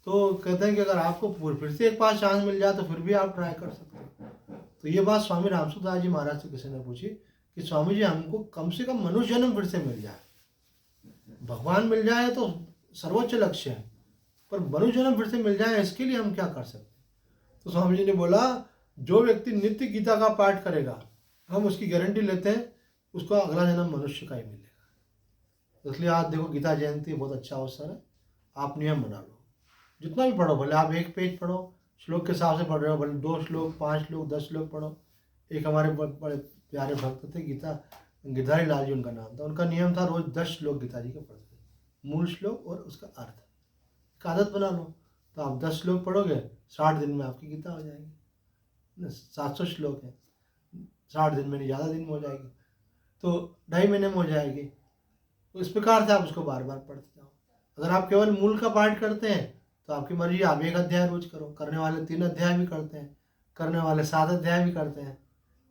तो कहते हैं कि अगर आपको फिर से एक बार चांस मिल जाए तो फिर भी आप ट्राई कर सकते हैं। तो ये बात स्वामी रामसूदास जी महाराज से किसी ने पूछी कि स्वामी जी, हमको कम से कम मनुष्य जन्म फिर से मिल जाए, भगवान मिल जाए तो सर्वोच्च लक्ष्य है, पर मनुष्य जन्म फिर से मिल जाए इसके लिए हम क्या कर सकते हैं। तो स्वामी जी ने बोला, जो व्यक्ति नित्य गीता का पाठ करेगा, हम उसकी गारंटी लेते हैं उसको अगला जन्म मनुष्य का ही मिलेगा। इसलिए आज देखो गीता जयंती बहुत अच्छा अवसर है, आप नियम बना लो, जितना भी पढ़ो, भले आप एक पेज पढ़ो, श्लोक के हिसाब से पढ़ रहे हो, भले 2 श्लोक, 5 श्लोक, 10 श्लोक पढ़ो। एक हमारे बड़े प्यारे भक्त थे, गीता गिरधारी लाल जी उनका नाम था, उनका नियम था रोज 10 श्लोक गीता जी के पढ़ते थे, मूल श्लोक और उसका अर्थ। एक आदत बना लो, तो आप 10 श्लोक पढ़ोगे, 60 दिन में आपकी गीता हो जाएगी। 700 श्लोक है, 60 दिन में नहीं, ज़्यादा दिन में हो जाएगी, तो 2.5 महीने में हो जाएगी। तो इस प्रकार से आप उसको बार बार पढ़ते जाओ। अगर आप केवल मूल का पाठ करते हैं तो आपकी मर्जी, आप 1 अध्याय रोज करो, करने वाले 3 अध्याय भी करते हैं, करने वाले 7 अध्याय भी करते हैं,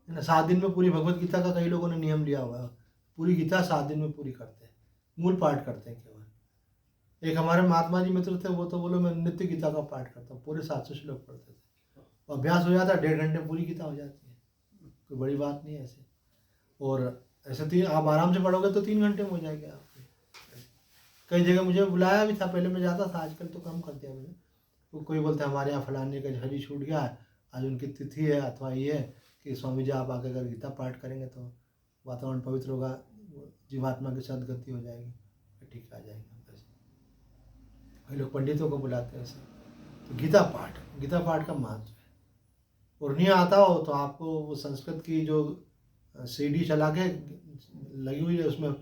है ना। 7 दिन में पूरी भगवत गीता का कई लोगों ने नियम लिया हुआ है, पूरी गीता 7 दिन में पूरी करते हैं, मूल पाठ करते हैं केवल। एक हमारे महात्मा जी मित्र थे, वो तो बोलो मैं नित्य गीता का पाठ करता हूँ, पूरे 700 श्लोक पढ़ते थे, अभ्यास हो जाता है, 1.5 घंटे पूरी गीता हो जाती है, कोई बड़ी बात नहीं है ऐसे। और ऐसे आप आराम से पढ़ोगे तो 3 घंटे में हो जाएगा आपके। कई जगह मुझे बुलाया भी था, पहले मैं जाता था, आजकल तो कम कर दिया मैंने। तो कोई बोलते हैं हमारे यहाँ फलाने का हजी छूट गया है, आज उनकी तिथि है, अथवा ये है कि स्वामी जी आप आकर अगर गीता पाठ करेंगे तो वातावरण पवित्र होगा, जीवात्मा की सदगति हो जाएगी, ठीक आ जाएगा। कई लोग पंडितों को बुलाते हैं ऐसे। तो गीता पाठ का महत्व है। और नहीं आता हो तो आपको वो संस्कृत की जो CD चला के लगी हुई है, उसमें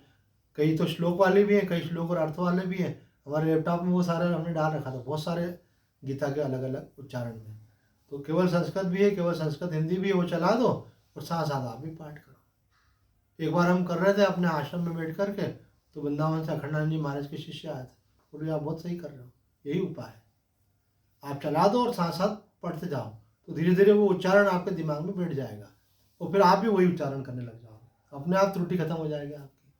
कई तो श्लोक वाले भी हैं, कई श्लोक और अर्थ वाले भी हैं। हमारे लैपटॉप में वो सारे हमने डाल रखा था, बहुत सारे गीता के अलग अलग उच्चारण में। तो केवल संस्कृत भी है, केवल संस्कृत हिंदी भी है, वो चला दो और साथ साथ आप भी पाठ करो। एक बार हम कर रहे थे अपने आश्रम में बैठ करके, तो वृंदावन से अखंडानंद जी महाराज के शिष्य आए थे, बोले आप बहुत सही कर रहे हो, यही उपाय है, आप चला दो और साथ साथ पढ़ते जाओ, तो धीरे धीरे वो उच्चारण आपके दिमाग में बैठ जाएगा और फिर आप भी वही उच्चारण करने लग जाओगे, अपने आप त्रुटि खत्म हो जाएगी आपकी।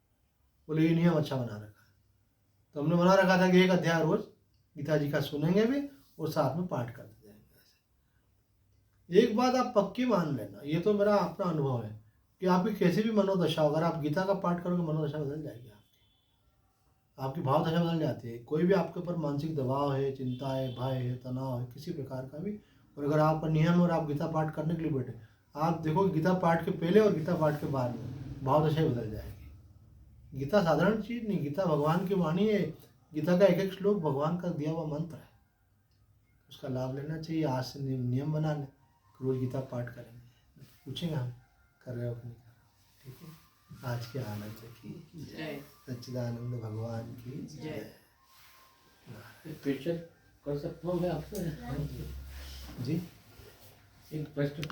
बोले ये नियम अच्छा बना रखा है। तो हमने बना रखा था कि 1 अध्याय रोज गीता जी का सुनेंगे भी और साथ में पाठ करते जाएंगे। ऐसे एक बात आप पक्की मान लेना, ये तो मेरा अपना अनुभव है कि आपकी कैसी भी मनोदशा हो, अगर आप गीता का पाठ करोगे मनोदशा बदल जाएगी आपकी भाव दशा बदल जाती है। कोई भी आपके ऊपर मानसिक दबाव है, चिंता है, भय है, तनाव है, किसी प्रकार का भी, और अगर आपका नियम और आप गीता पाठ करने के लिए बैठे, आप देखो गीता पाठ के पहले और गीता पाठ के बाद में भाव दशा बदल जाएगी। गीता साधारण चीज़ नहीं, गीता भगवान की वाणी है गीता का एक एक श्लोक भगवान का दिया हुआ मंत्र है, उसका लाभ लेना चाहिए। आज से नियम बना लें, रोज गीता पाठ करेंगे, पूछेंगे हम कर रहे हो कि नहीं कर रहे हो। ठीक है, आज के आनंद की जय। सच्चिदानंद भगवान की जय। क्वेश्चन कर सकता हूँ मैं आपसे? जी एक प्रश्न